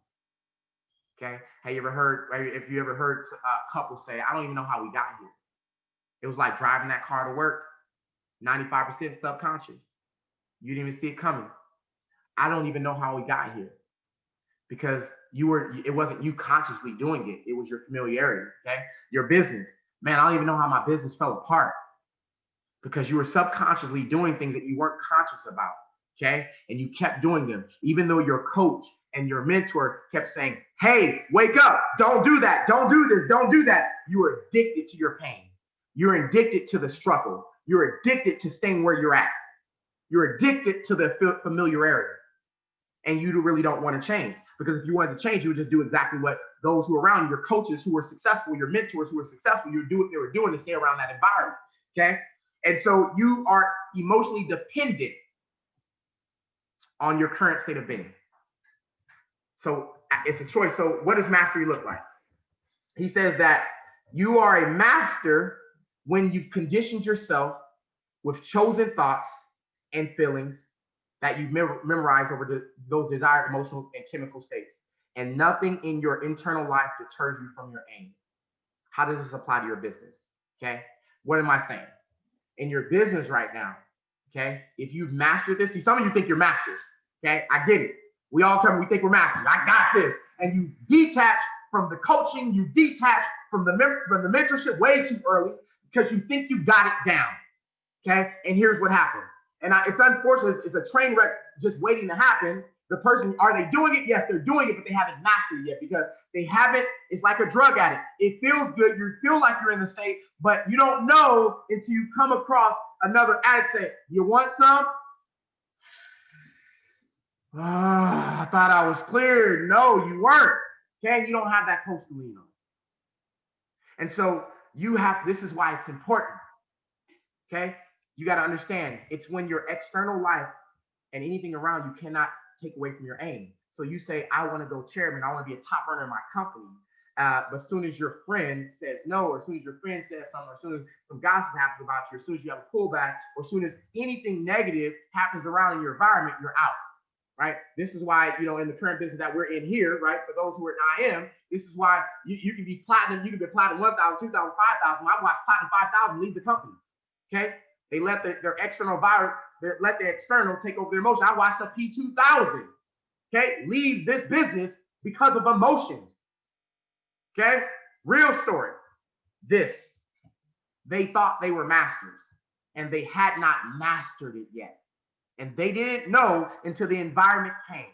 Okay. Have you ever heard, if you ever heard couples say, I don't even know how we got here. It was like driving that car to work, 95% subconscious. You didn't even see it coming. I don't even know how we got here because it wasn't you consciously doing it. It was your familiarity. Okay. Your business, man, I don't even know how my business fell apart because you were subconsciously doing things that you weren't conscious about. Okay. And you kept doing them, even though your coach and your mentor kept saying, hey, wake up, don't do that, don't do this, don't do that. You are addicted to your pain. You're addicted to the struggle. You're addicted to staying where you're at. You're addicted to the familiarity. And you really don't want to change because if you wanted to change, you would just do exactly what those who are around you, your coaches who were successful, your mentors who were successful, you would do what they were doing to stay around that environment. Okay. And so you are emotionally dependent on your current state of being. So It's a choice. So what does mastery look like? He says that you are a master when you've conditioned yourself with chosen thoughts and feelings that you've memorized over those desired emotional and chemical states. And nothing in your internal life deters you from your aim. How does this apply to your business? Okay. What am I saying? In your business right now, okay, if you've mastered this, see, some of you think you're masters. Okay. I get it. We all come, we think we're masters. I got this. And you detach from the coaching, you detach from the mentorship way too early because you think you got it down. Okay. And here's what happened. And it's unfortunate. It's a train wreck just waiting to happen. The person, are they doing it? Yes, they're doing it, but they haven't mastered it yet because they haven't. It's like a drug addict. It feels good. You feel like you're in the state, but you don't know until you come across another addict say, you want some? I thought I was cleared. No, you weren't. Okay, you don't have that coach to lean on. And so this is why it's important. Okay, you got to understand, it's when your external life and anything around you cannot take away from your aim. So you say, I want to go chairman, I want to be a top earner in my company. But as soon as your friend says no, or as soon as your friend says something, or as soon as some gossip happens about you, as soon as you have a pullback, or as soon as anything negative happens around in your environment, you're out. Right? This is why, in the current business that we're in here, right? For those who are in IM, this is why you can be platinum, you can be platinum 1,000, 2,000, 5,000. I watched platinum 5,000 leave the company. Okay? They let their external virus, let the external take over their emotion. I watched a P2000, okay, leave this business because of emotions. Okay? Real story. They thought they were masters and they had not mastered it yet. And they didn't know until the environment came.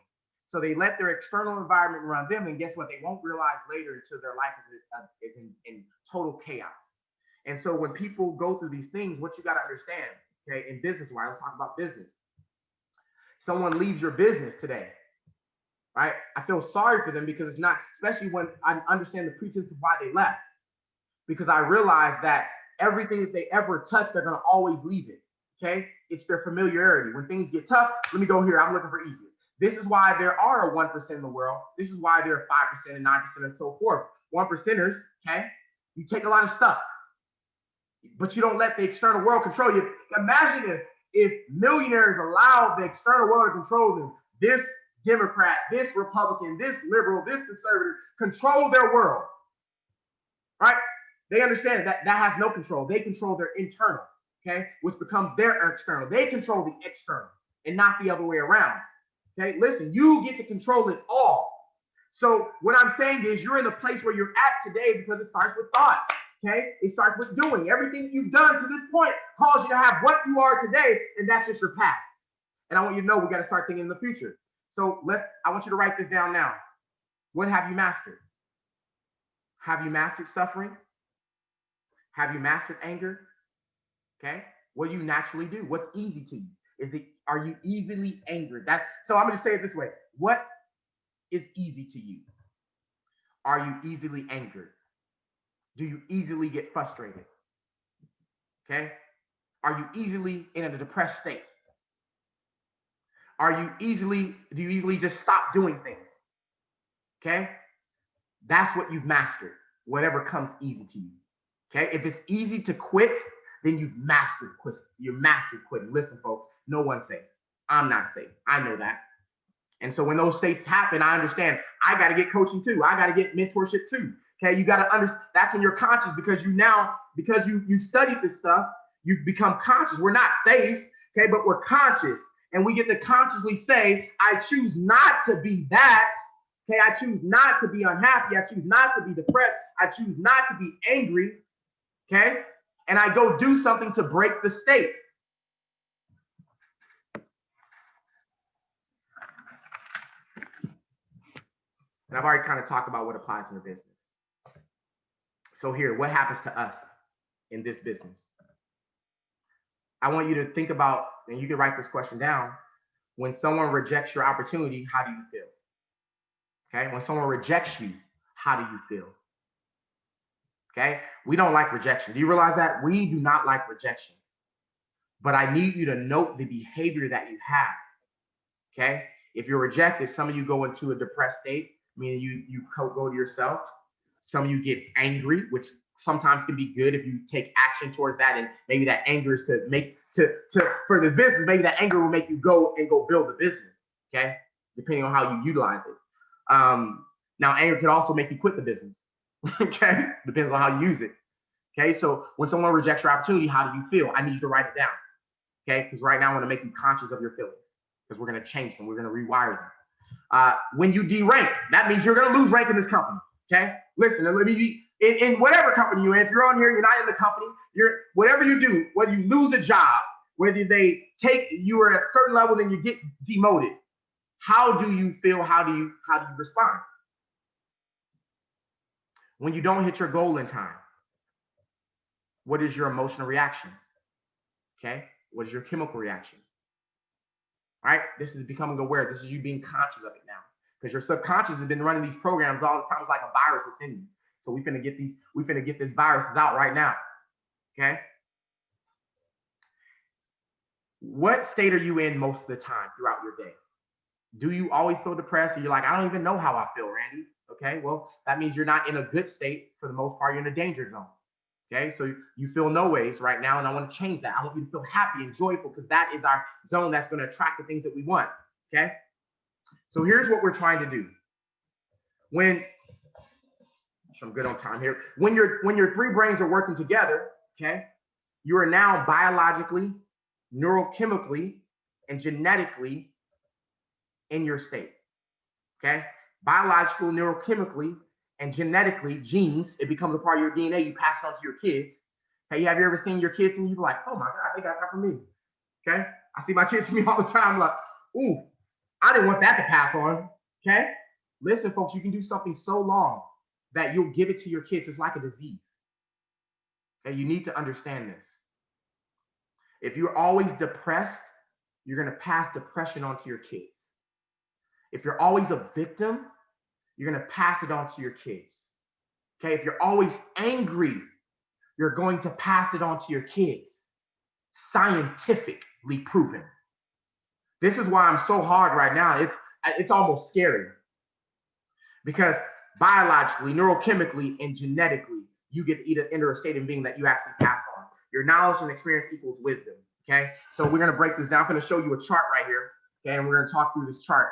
So they let their external environment run them. And guess what? They won't realize later until their life is in total chaos. And so when people go through these things, what you got to understand, okay, in business, why let's talk about business. Someone leaves your business today, right? I feel sorry for them because it's not, especially when I understand the pretense of why they left, because I realize that everything that they ever touch, they're going to always leave it. Okay. It's their familiarity. When things get tough, let me go here. I'm looking for easier. This is why there are a 1% in the world. This is why there are 5% and 9% and so forth. 1%ers, okay, you take a lot of stuff, but you don't let the external world control you. Imagine if millionaires allow the external world to control them. This Democrat, this Republican, this liberal, this conservative control their world, right? They understand that has no control. They control their internal, okay, which becomes their external. They control the external and not the other way around. Okay, listen, you get to control it all. So what I'm saying is you're in the place where you're at today because it starts with thought. Okay, it starts with doing. Everything that you've done to this point calls you to have what you are today, and that's just your past. And I want you to know we got to start thinking in the future. So I want you to write this down now. What have you mastered? Have you mastered suffering? Have you mastered anger? Okay, what do you naturally do? What's easy to you? Are you easily angered? So I'm going to say it this way. What is easy to you? Are you easily angered? Do you easily get frustrated? Okay. Are you easily in a depressed state? Do you easily just stop doing things? Okay. That's what you've mastered, whatever comes easy to you. Okay. If it's easy to quit, then you've mastered quitting. You're mastered quitting. Listen, folks, no one's safe. I'm not safe. I know that. And so when those states happen, I understand I got to get coaching too. I got to get mentorship too. Okay. You got to understand that's when you're conscious because you studied this stuff, you've become conscious. We're not safe. Okay. But we're conscious and we get to consciously say, I choose not to be that. Okay. I choose not to be unhappy. I choose not to be depressed. I choose not to be angry. Okay. And I go do something to break the state. And I've already kind of talked about what applies in your business. So here, what happens to us in this business? I want you to think about, and you can write this question down. When someone rejects your opportunity, how do you feel? Okay, when someone rejects you, how do you feel? Okay, we don't like rejection. Do you realize that? We do not like rejection. But I need you to note the behavior that you have. Okay, if you're rejected, some of you go into a depressed state. meaning you go to yourself. Some of you get angry, which sometimes can be good if you take action towards that, and maybe that anger is to make to for the business. Maybe that anger will make you go build the business. Okay, depending on how you utilize it. Now, anger could also make you quit the business. Okay, depends on how you use it. Okay, so when someone rejects your opportunity, how do you feel? I need you to write it down. Okay, because right now I want to make you conscious of your feelings, because we're going to change them. We're going to rewire them. When you derank, that means you're going to lose rank in this company. Okay, listen, let me be in whatever company you're in. If you're on here, you're not in the company. You're whatever you do, whether you lose a job, whether they take you are at a certain level, then you get demoted. How do you feel? How do you respond? When you don't hit your goal in time, what is your emotional reaction? Okay, what is your chemical reaction? All right, this is becoming aware. This is you being conscious of it now, because your subconscious has been running these programs all the time. It's like a virus that's in you. So we finna get these viruses out right now. Okay. What state are you in most of the time throughout your day? Do you always feel depressed, or you're like, I don't even know how I feel, Randy? Okay, well, that means you're not in a good state for the most part. You're in a danger zone. Okay, so you feel no ways right now, and I want to change that. I want you to feel happy and joyful, because that is our zone that's going to attract the things that we want. Okay, so here's what we're trying to do. I'm good on time here. When your three brains are working together, okay, you are now biologically, neurochemically, and genetically in your state. Okay, biological, neurochemically, and genetically, genes, it becomes a part of your DNA. You pass it on to your kids. Okay, have you ever seen your kids and you be like, oh my God, they got that from me? Okay, I see my kids from me all the time, like, ooh, I didn't want that to pass on. Okay, listen, folks, you can do something so long that you'll give it to your kids. It's like a disease. Okay, you need to understand this. If you're always depressed, you're going to pass depression on to your kids. If you're always a victim, you're going to pass it on to your kids. Okay, if you're always angry, you're going to pass it on to your kids. Scientifically proven. This is why I'm so hard right now. It's almost scary, because biologically, neurochemically, and genetically, you get to enter a state of being that you actually pass on. Your knowledge and experience equals wisdom. Okay, so we're going to break this down. I'm going to show you a chart right here. Okay, and we're going to talk through this chart.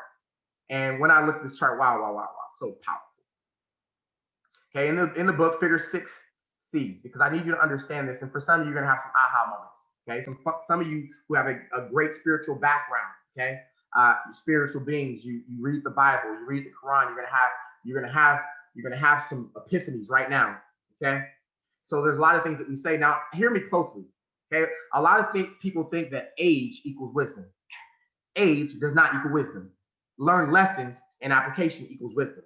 And when I look at this chart, wow, so powerful. Okay, in the book, figure 6C, because I need you to understand this. And for some of you, you're going to have some aha moments. Okay, some of you who have a great spiritual background, okay, spiritual beings, you read the Bible, you read the Quran, you're gonna have some epiphanies right now. Okay, so there's a lot of things that we say. Now, hear me closely. Okay, a lot of people think that age equals wisdom. Age does not equal wisdom. Learn lessons and application equals wisdom.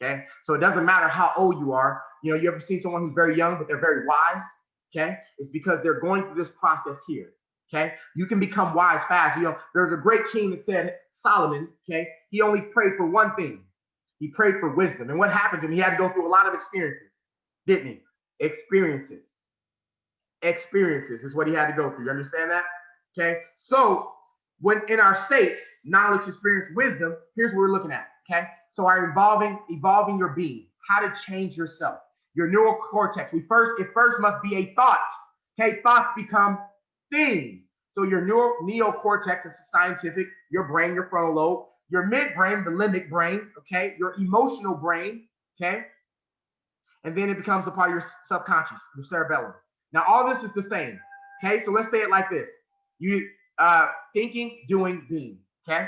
Okay, so it doesn't matter how old you are. You know, you ever seen someone who's very young but they're very wise? Okay, it's because they're going through this process here. Okay, you can become wise fast. You know, there's a great king that said, Solomon, okay, he only prayed for one thing. He prayed for wisdom. And what happened to him? He had to go through a lot of experiences, didn't he? Experiences is what he had to go through. You understand that? Okay, so when in our states, knowledge, experience, wisdom, here's what we're looking at. Okay, so our evolving your being, how to change yourself, your neural cortex. It first must be a thought. Okay, thoughts become things. So your neocortex is scientific, your brain, your frontal lobe, your midbrain, the limbic brain, okay, your emotional brain, okay, and then it becomes a part of your subconscious, your cerebellum. Now, all this is the same, okay, so let's say it like this. You thinking, doing, being, okay?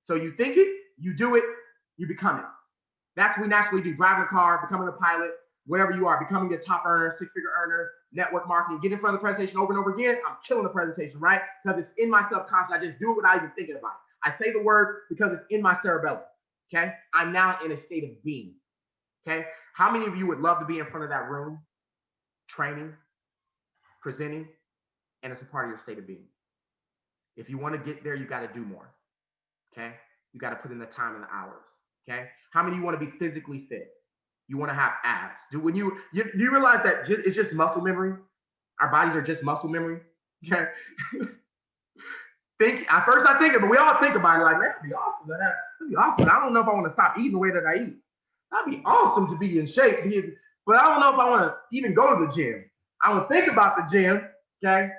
So you think it, you do it, you become it. That's what we naturally do. Driving a car, becoming a pilot, whatever you are, becoming a top earner, six-figure earner, network marketing, get in front of the presentation over and over again. I'm killing the presentation, right? Because it's in my subconscious. I just do it without even thinking about it. I say the words because it's in my cerebellum, okay? I'm now in a state of being, okay? How many of you would love to be in front of that room, training, presenting, and it's a part of your state of being? If you want to get there, you got to do more, okay? You got to put in the time and the hours, okay? How many of you want to be physically fit? You want to have abs. Do you realize that it's just muscle memory? Our bodies are just muscle memory, okay? At first I think it, but we all think about it like, man, that'd be awesome. That'd be awesome. But I don't know if I want to stop eating the way that I eat. That'd be awesome to be in shape. But I don't know if I want to even go to the gym. I'm going to think about the gym, okay?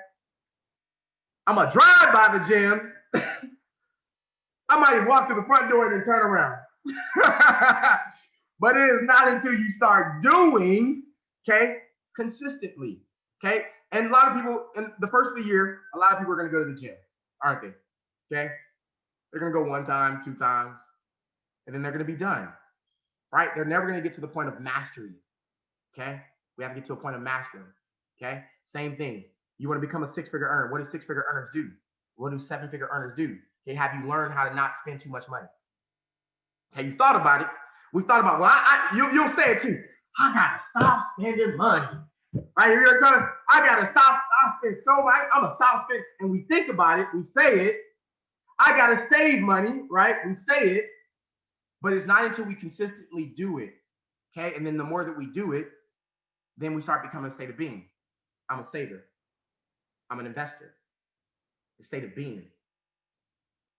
I'm going to drive by the gym. I might even walk to the front door and then turn around. But it is not until you start doing, okay, consistently, okay? And a lot of people, in the first of the year, a lot of people are going to go to the gym, aren't they? Okay? They're going to go 1 time, 2 times, and then they're going to be done, right? They're never going to get to the point of mastery, okay? We have to get to a point of mastery, okay? Same thing. You want to become a 6-figure earner. What do 6-figure earners do? What do 7-figure earners do? Okay, have you learned how to not spend too much money? Okay, you thought about it. We thought about, well, you'll say it too. I got to stop spending money. Right? You're telling, I got to stop spending so much. I'm going to stop spending. And we think about it. We say it. I got to save money, right? We say it. But it's not until we consistently do it. Okay, and then the more that we do it, then we start becoming a state of being. I'm a saver. I'm an investor. The state of being.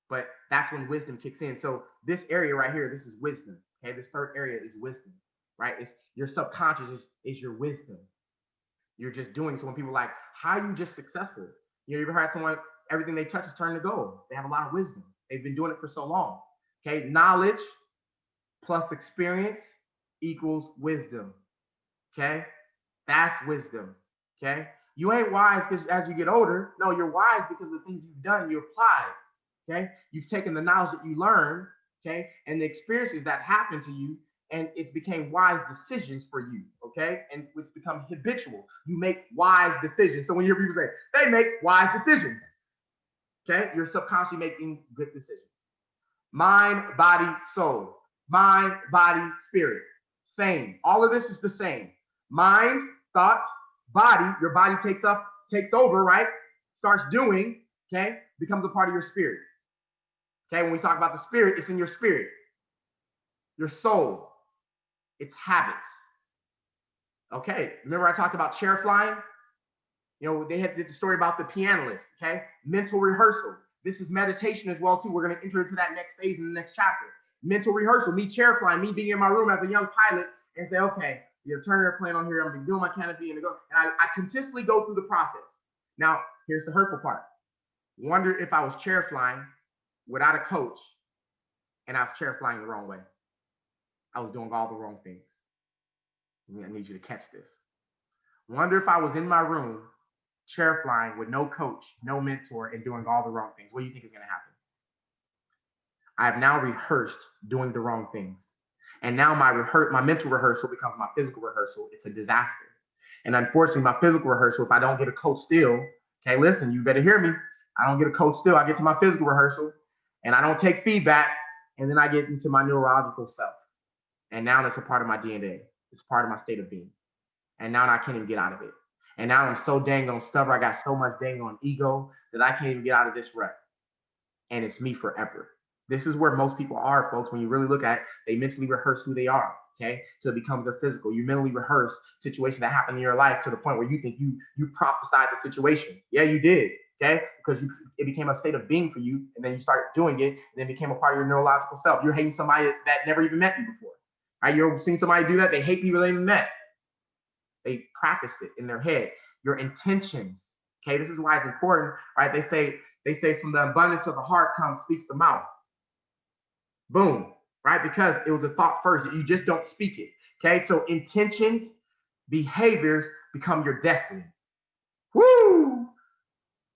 But that's when wisdom kicks in. So this area right here, this is wisdom. Okay, this third area is wisdom, right? It's your subconscious is your wisdom. You're just doing. So when people are like, how are you just successful? You ever heard someone, everything they touch is turned to gold. They have a lot of wisdom. They've been doing it for so long. Okay, knowledge plus experience equals wisdom. Okay, that's wisdom. Okay, you ain't wise because as you get older. No, you're wise because of the things you've done, you applied. Okay, you've taken the knowledge that you learned, okay, and the experiences that happened to you, and it's became wise decisions for you, okay, and it's become habitual. You make wise decisions. So when you hear people say they make wise decisions, okay, you're subconsciously making good decisions. Mind, body, soul. Mind, body, spirit. Same. All of this is the same. Mind, thoughts, body. Your body takes over, right? Starts doing, okay, becomes a part of your spirit. Okay, when we talk about the spirit, it's in your spirit, your soul, it's habits. Okay, remember I talked about chair flying? You know, they did the story about the pianist, okay? Mental rehearsal. This is meditation as well, too. We're going to enter into that next phase in the next chapter. Mental rehearsal, me chair flying, me being in my room as a young pilot and say, okay, you have turn your plane on here, I'm going to be doing my canopy and go. And I consistently go through the process. Now, here's the hurtful part. Wonder if I was chair flying without a coach, and I was chair flying the wrong way. I was doing all the wrong things. I need you to catch this. Wonder if I was in my room, chair flying with no coach, no mentor, and doing all the wrong things. What do you think is going to happen? I have now rehearsed doing the wrong things. And now my mental rehearsal becomes my physical rehearsal. It's a disaster. And unfortunately, my physical rehearsal, if I don't get a coach still, okay, listen, you better hear me. I don't get a coach still. I get to my physical rehearsal, and I don't take feedback, and then I get into my neurological self. And now it's a part of my DNA. It's part of my state of being. And now I can't even get out of it. And now I'm so dang on stubborn. I got so much dang on ego that I can't even get out of this rut. And it's me forever. This is where most people are, folks. When you really look at it, they mentally rehearse who they are, okay? So it becomes their physical. You mentally rehearse situations that happen in your life to the point where you think you prophesied the situation. Yeah, you did. Okay, because it became a state of being for you, and then you started doing it, and then it became a part of your neurological self. You're hating somebody that never even met you before. Right? You've seen somebody do that. They hate people they even met. They practice it in their head. Your intentions. Okay, this is why it's important, right? They say from the abundance of the heart speaks the mouth. Boom, right? Because it was a thought first. You just don't speak it. Okay, so intentions, behaviors become your destiny. Woo!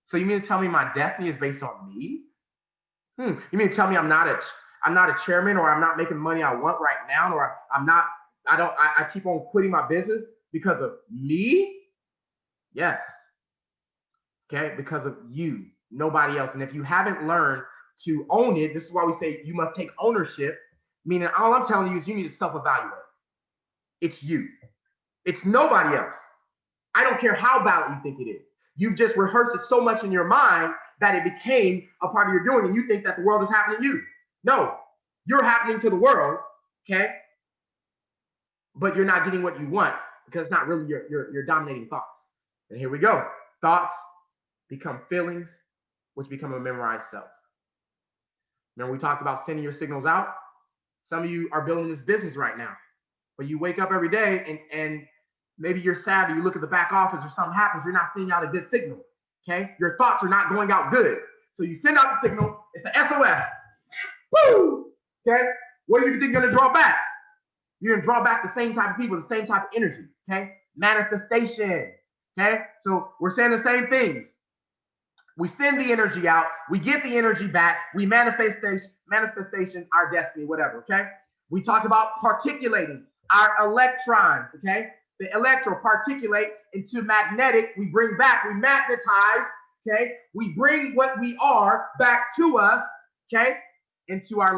So you mean to tell me my destiny is based on me? You mean to tell me I'm not a chairman, or I'm not making money I want right now, or I keep on quitting my business because of me? Yes. Okay, because of you, nobody else. And if you haven't learned to own it, this is why we say you must take ownership, meaning all I'm telling you is you need to self-evaluate. It's you. It's nobody else. I don't care how valid you think it is. You've just rehearsed it so much in your mind that it became a part of your doing, and you think that the world is happening to you. No, you're happening to the world, okay? But you're not getting what you want because it's not really your dominating thoughts. And here we go. Thoughts become feelings, which become a memorized self. Remember, we talked about sending your signals out. Some of you are building this business right now, but you wake up every day and maybe you're sad, or you look at the back office or something happens, you're not sending out a good signal. Okay, your thoughts are not going out good. So you send out the signal, it's an SOS. Woo! Okay, what do you think you're gonna draw back? You're gonna draw back the same type of people, the same type of energy. Okay, manifestation. Okay, so we're saying the same things. We send the energy out, we get the energy back, we manifestation, our destiny, whatever. Okay, we talk about particulating our electrons. Okay, the electron particulate into magnetic. We bring back, we magnetize. Okay, we bring what we are back to us. Okay, into our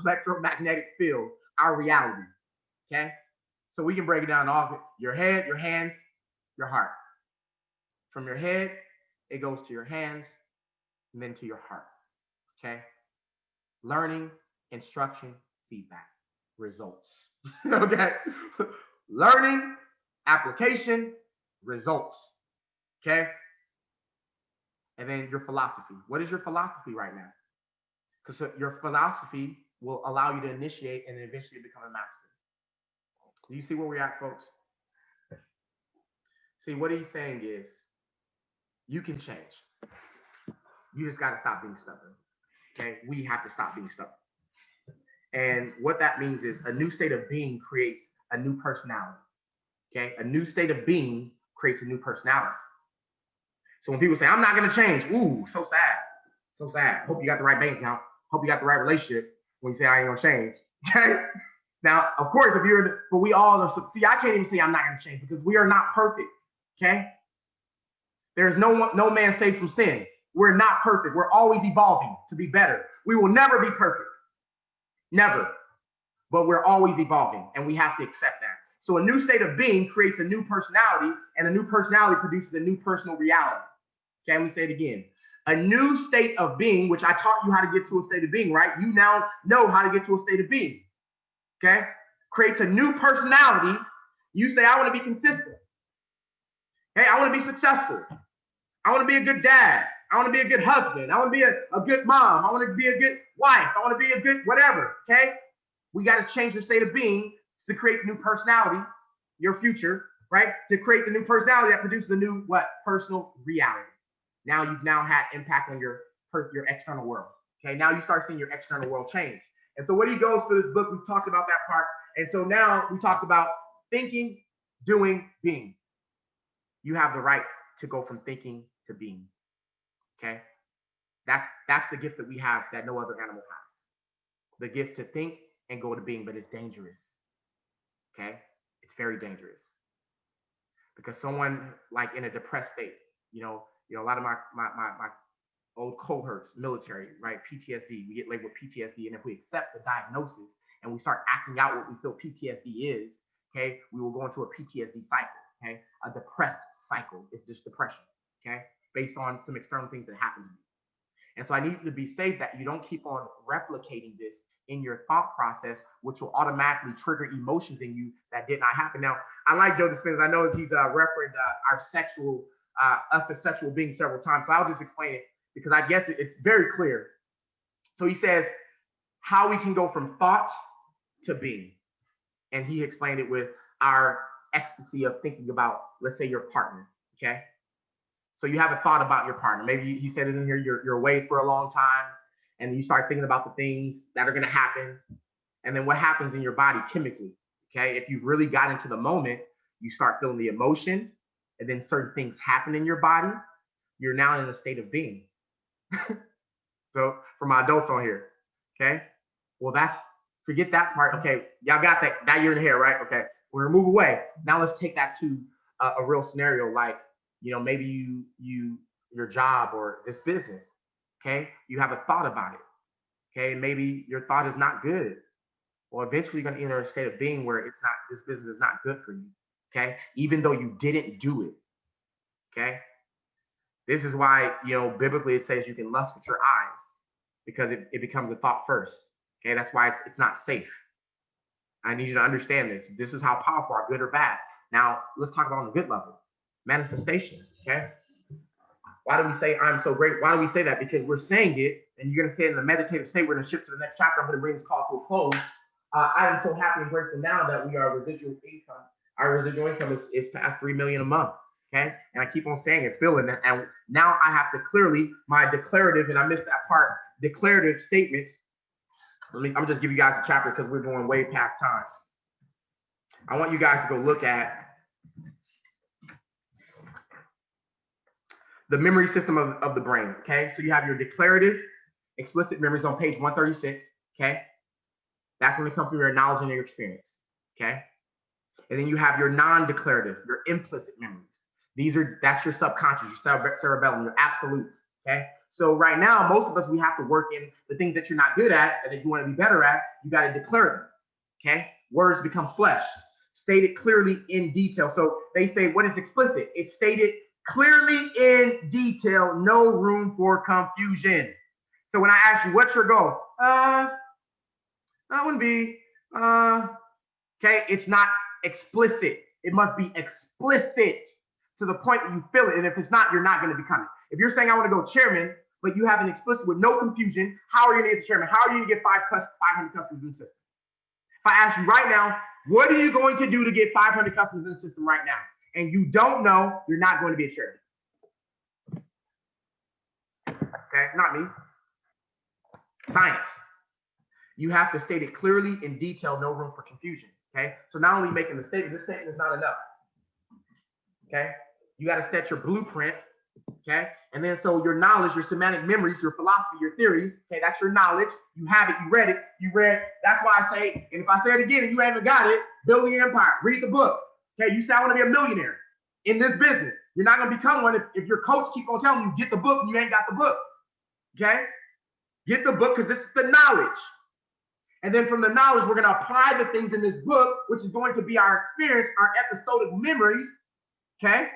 electromagnetic field, our reality. Okay, so we can break it down all your head, your hands, your heart. From your head, it goes to your hands and then to your heart. Okay, learning, instruction, feedback, results. Okay, learning, application, results. Okay, and then your philosophy. What is your philosophy right now? Because your philosophy will allow you to initiate and eventually become a master. Do you see where we're at, folks? See, what he's saying is you can change. You just got to stop being stubborn. Okay, we have to stop being stubborn. And what that means is a new state of being creates a new personality. Okay, a new state of being creates a new personality. So when people say, I'm not going to change, ooh, so sad. So sad. Hope you got the right bank account. Hope you got the right relationship when you say, I ain't going to change. Okay? Now, of course, but we all are, see, I can't even say I'm not going to change because we are not perfect. Okay? There's no man saved from sin. We're not perfect. We're always evolving to be better. We will never be perfect. Never. But we're always evolving, and we have to accept that. So a new state of being creates a new personality, and a new personality produces a new personal reality. Okay, let me say it again. A new state of being, which I taught you how to get to a state of being, right? You now know how to get to a state of being. Okay? Creates a new personality. You say, I want to be consistent. Hey, I want to be successful. I want to be a good dad. I want to be a good husband. I want to be a good mom. I want to be a good wife. I want to be a good whatever. Okay? We got to change the state of being to create new personality, your future, right? To create the new personality that produces the new what? Personal reality. Now you've now had impact on your external world. Okay, now you start seeing your external world change. And so when he goes for this book, we talked about that part. And so now we talked about thinking, doing, being. You have the right to go from thinking to being. Okay, that's the gift that we have that no other animal has. The gift to think and go to being, but it's dangerous. Okay, it's very dangerous because someone like in a depressed state, a lot of my old cohorts, military, right? PTSD, we get labeled PTSD. And if we accept the diagnosis and we start acting out what we feel PTSD is, okay, we will go into a PTSD cycle, okay? A depressed cycle is just depression, okay? Based on some external things that happen to you. And so I need you to be safe that you don't keep on replicating this in your thought process, which will automatically trigger emotions in you that did not happen. Now, I like Joe Dispenza. I know he's referenced us as sexual beings several times. So I'll just explain it because I guess it's very clear. So he says how we can go from thought to being. And he explained it with our ecstasy of thinking about, let's say, your partner, okay? So you have a thought about your partner. Maybe he said it in here, you're away for a long time, and you start thinking about the things that are going to happen. And then what happens in your body chemically, okay? If you've really got into the moment, you start feeling the emotion, and then certain things happen in your body. You're now in a state of being. So for my adults on here, okay? Well, forget that part. Okay, y'all got that. Now you're in here, right? Okay, we're gonna move away. Now let's take that to a real scenario, like, maybe your job or this business, okay? You have a thought about it, okay? Maybe your thought is not good. Well, eventually you're gonna enter a state of being where this business is not good for you, okay? Even though you didn't do it, okay? This is why, biblically it says you can lust with your eyes because it becomes a thought first, okay? That's why it's not safe. I need you to understand this. This is how powerful are good or bad. Now, let's talk about on the good level. Manifestation, okay? Why do we say I'm so great? Why do we say that? Because we're saying it, and you're going to say it in the meditative state. We're going to shift to the next chapter. I'm going to bring this call to a close. I am so happy and grateful now that we are residual income. Our residual income is past $3 million a month. Okay, and I keep on saying it, feeling it, and now I have to clearly my declarative, and I missed that part. Declarative statements. I'm just give you guys a chapter because we're going way past time. I want you guys to go look at the memory system of the brain. Okay, so you have your declarative, explicit memories on page 136. Okay, that's when it comes from your knowledge and your experience. Okay, and then you have your non-declarative, your implicit memories. That's your subconscious, your cerebellum, your absolutes. Okay, so right now, most of us, we have to work in the things that you're not good at and that you want to be better at. You got to declare them. Okay, words become flesh. State it clearly in detail. So they say, what is explicit? It's stated clearly in detail, no room for confusion. So when I ask you, what's your goal? That wouldn't be, okay, it's not explicit. It must be explicit to the point that you feel it. And if it's not, you're not going to become it. If you're saying I want to go chairman, but you have an explicit with no confusion, how are you going to get the chairman? How are you going to get 500 customers in the system? If I ask you right now, what are you going to do to get 500 customers in the system right now? And you don't know, you're not going to be a chairman. Okay, not me. Science. You have to state it clearly in detail, no room for confusion. Okay, so not only making the statement, this statement is not enough. Okay, you got to set your blueprint. Okay, and then so your knowledge, your semantic memories, your philosophy, your theories. Okay, that's your knowledge. You have it. You read it. You read. That's why I say, and if I say it again and you haven't got it, building your empire. Read the book. Okay, you say I want to be a millionaire in this business. You're not going to become one if your coach keep on telling you get the book and you ain't got the book. Okay, get the book because this is the knowledge. And then from the knowledge, we're going to apply the things in this book, which is going to be our experience, our episodic memories, okay?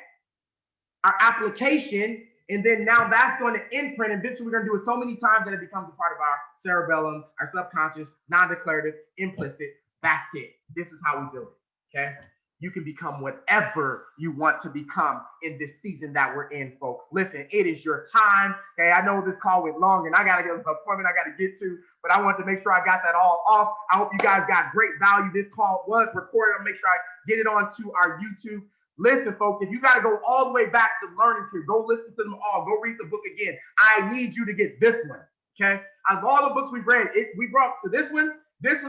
Our application, and then now that's going to imprint, and eventually we're going to do it so many times that it becomes a part of our cerebellum, our subconscious, non-declarative, implicit. That's it. This is how we do it, okay? You can become whatever you want to become in this season that we're in, folks. Listen, it is your time. Okay, I know this call went long and I got to get an appointment I got to get to, but I want to make sure I got that all off. I hope you guys got great value. This call was recorded. I'll make sure I get it onto our YouTube. Listen, folks, if you got to go all the way back to learning to go listen to them all, go read the book again. I need you to get this one, okay? Out of all the books we've read, we brought to this one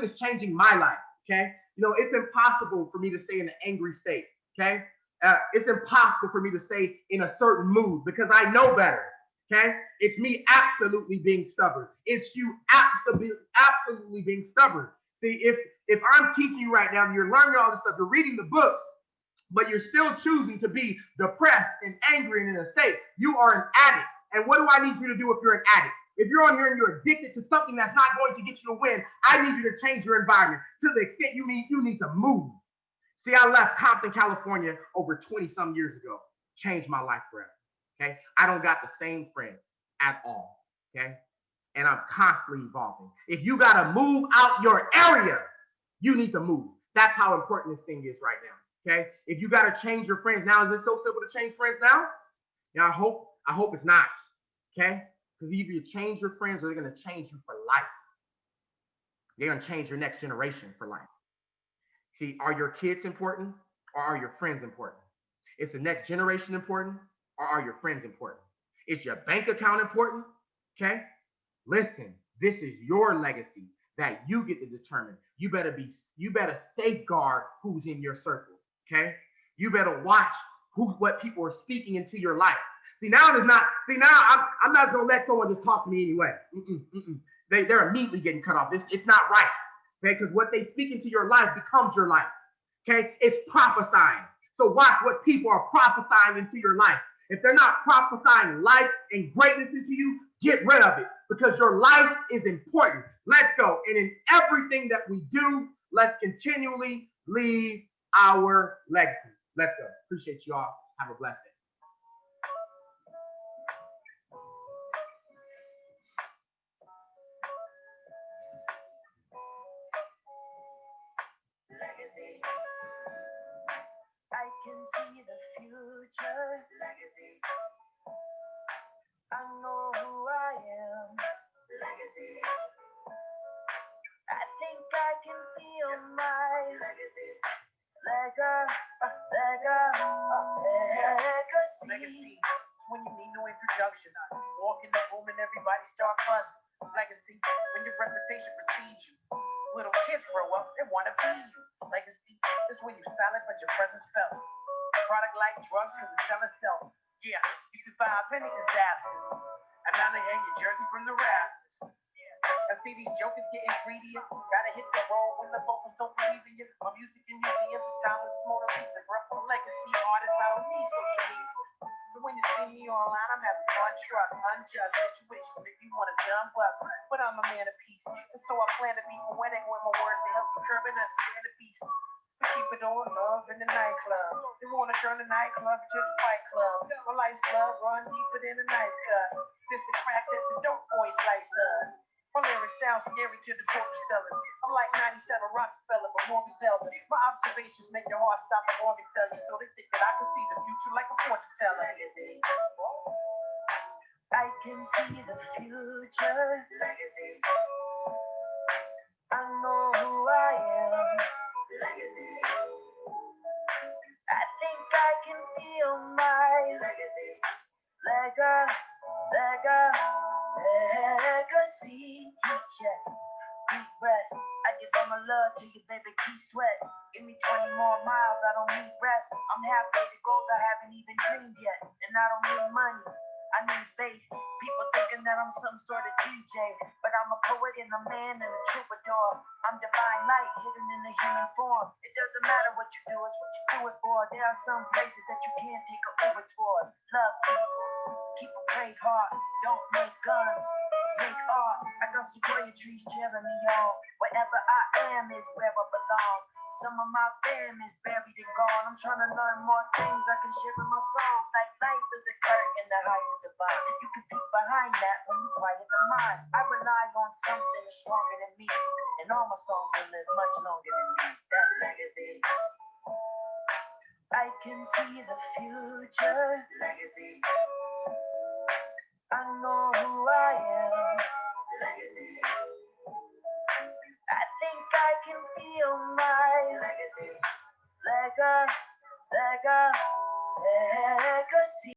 is changing my life, okay? You know, it's impossible for me to stay in an angry state, okay? It's impossible for me to stay in a certain mood because I know better, okay? It's me absolutely being stubborn. It's you absolutely being stubborn. See, if I'm teaching you right now and you're learning all this stuff, you're reading the books, but you're still choosing to be depressed and angry and in a state, you are an addict. And what do I need you to do if you're an addict? If you're on here and you're addicted to something that's not going to get you to win, I need you to change your environment to the extent you need to move. See, I left Compton, California over 20 some years ago. Changed my life forever. Okay. I don't got the same friends at all. Okay. And I'm constantly evolving. If you got to move out your area, you need to move. That's how important this thing is right now. Okay. If you got to change your friends now, is it so simple to change friends now? You know, I hope it's not. Okay. Because either you change your friends or they're going to change you for life. They're going to change your next generation for life. See, are your kids important or are your friends important? Is the next generation important or are your friends important? Is your bank account important? Okay. Listen, this is your legacy that you get to determine. You better safeguard who's in your circle. Okay. You better watch what people are speaking into your life. See, now I'm not going to let someone just talk to me anyway. They're immediately getting cut off. It's not right. Okay, because what they speak into your life becomes your life. Okay, it's prophesying. So watch what people are prophesying into your life. If they're not prophesying life and greatness into you, get rid of it because your life is important. Let's go. And in everything that we do, let's continually leave our legacy. Let's go. Appreciate you all. Have a blessed day. I can see the future. Legacy. Legacy. When you need no introduction, walk in the room and everybody start buzzing. Legacy. When your reputation precedes you. Little kids grow up, they want to be you. Legacy is when you're silent but your presence felt. Product like drugs can sell itself. Yeah, you survive many disasters. And now they hang your jersey from the rafters. I see these jokers getting greedier. Gotta hit the road when the vocals don't believe in you. My music in museums is timeless, Mona Lisa. Gruffle legacy artists, I don't need social media. So when you see me online, I'm having fun, trust, unjust situations. If you want a dumb bust, but I'm a man of peace. And so I plan to be poetic with my words to help you curb and understand the beast. We keep it all love in the nightclub. They wanna turn the nightclub to the fight club. My life's blood run deeper than a knife cut. This the crack that the dope boys slice up. My lyrics sound scary to the corporate sellers. I'm like 97 Rockefeller, but more Gazelle. My observations make your heart stop and organ failure, so they think that I can see the future like a fortune teller. I can see the future. Legacy. I know who I am. Legacy. I think I can feel my legacy. Legacy. Check. Deep breath. I give all my love to you, baby. Keep sweat. Give me 20 more miles. I don't need rest. I'm halfway to goals I haven't even dreamed yet. And I don't need money. I need faith. People thinking that I'm some sort of DJ, but I'm a poet and a man and a troubadour. I'm divine light hidden in the human form. It doesn't matter what you do, it's what you do it for. There are some places that you can't take a Uber toward. Love people, keep a brave heart. Don't make guns, make art. I got sequoia trees cheering me on. Wherever I am is where I belong. Some of my fam is buried and gone. I'm trying to learn more things I can share in my songs. Like life is a curtain in the height of divine. You can peek behind that when you quiet the mind. I rely on something stronger than me. And all my songs will live much longer than me. That's legacy. I can see the future. Legacy. I know who I am. Legacy. I think I can feel my legacy. Legacy.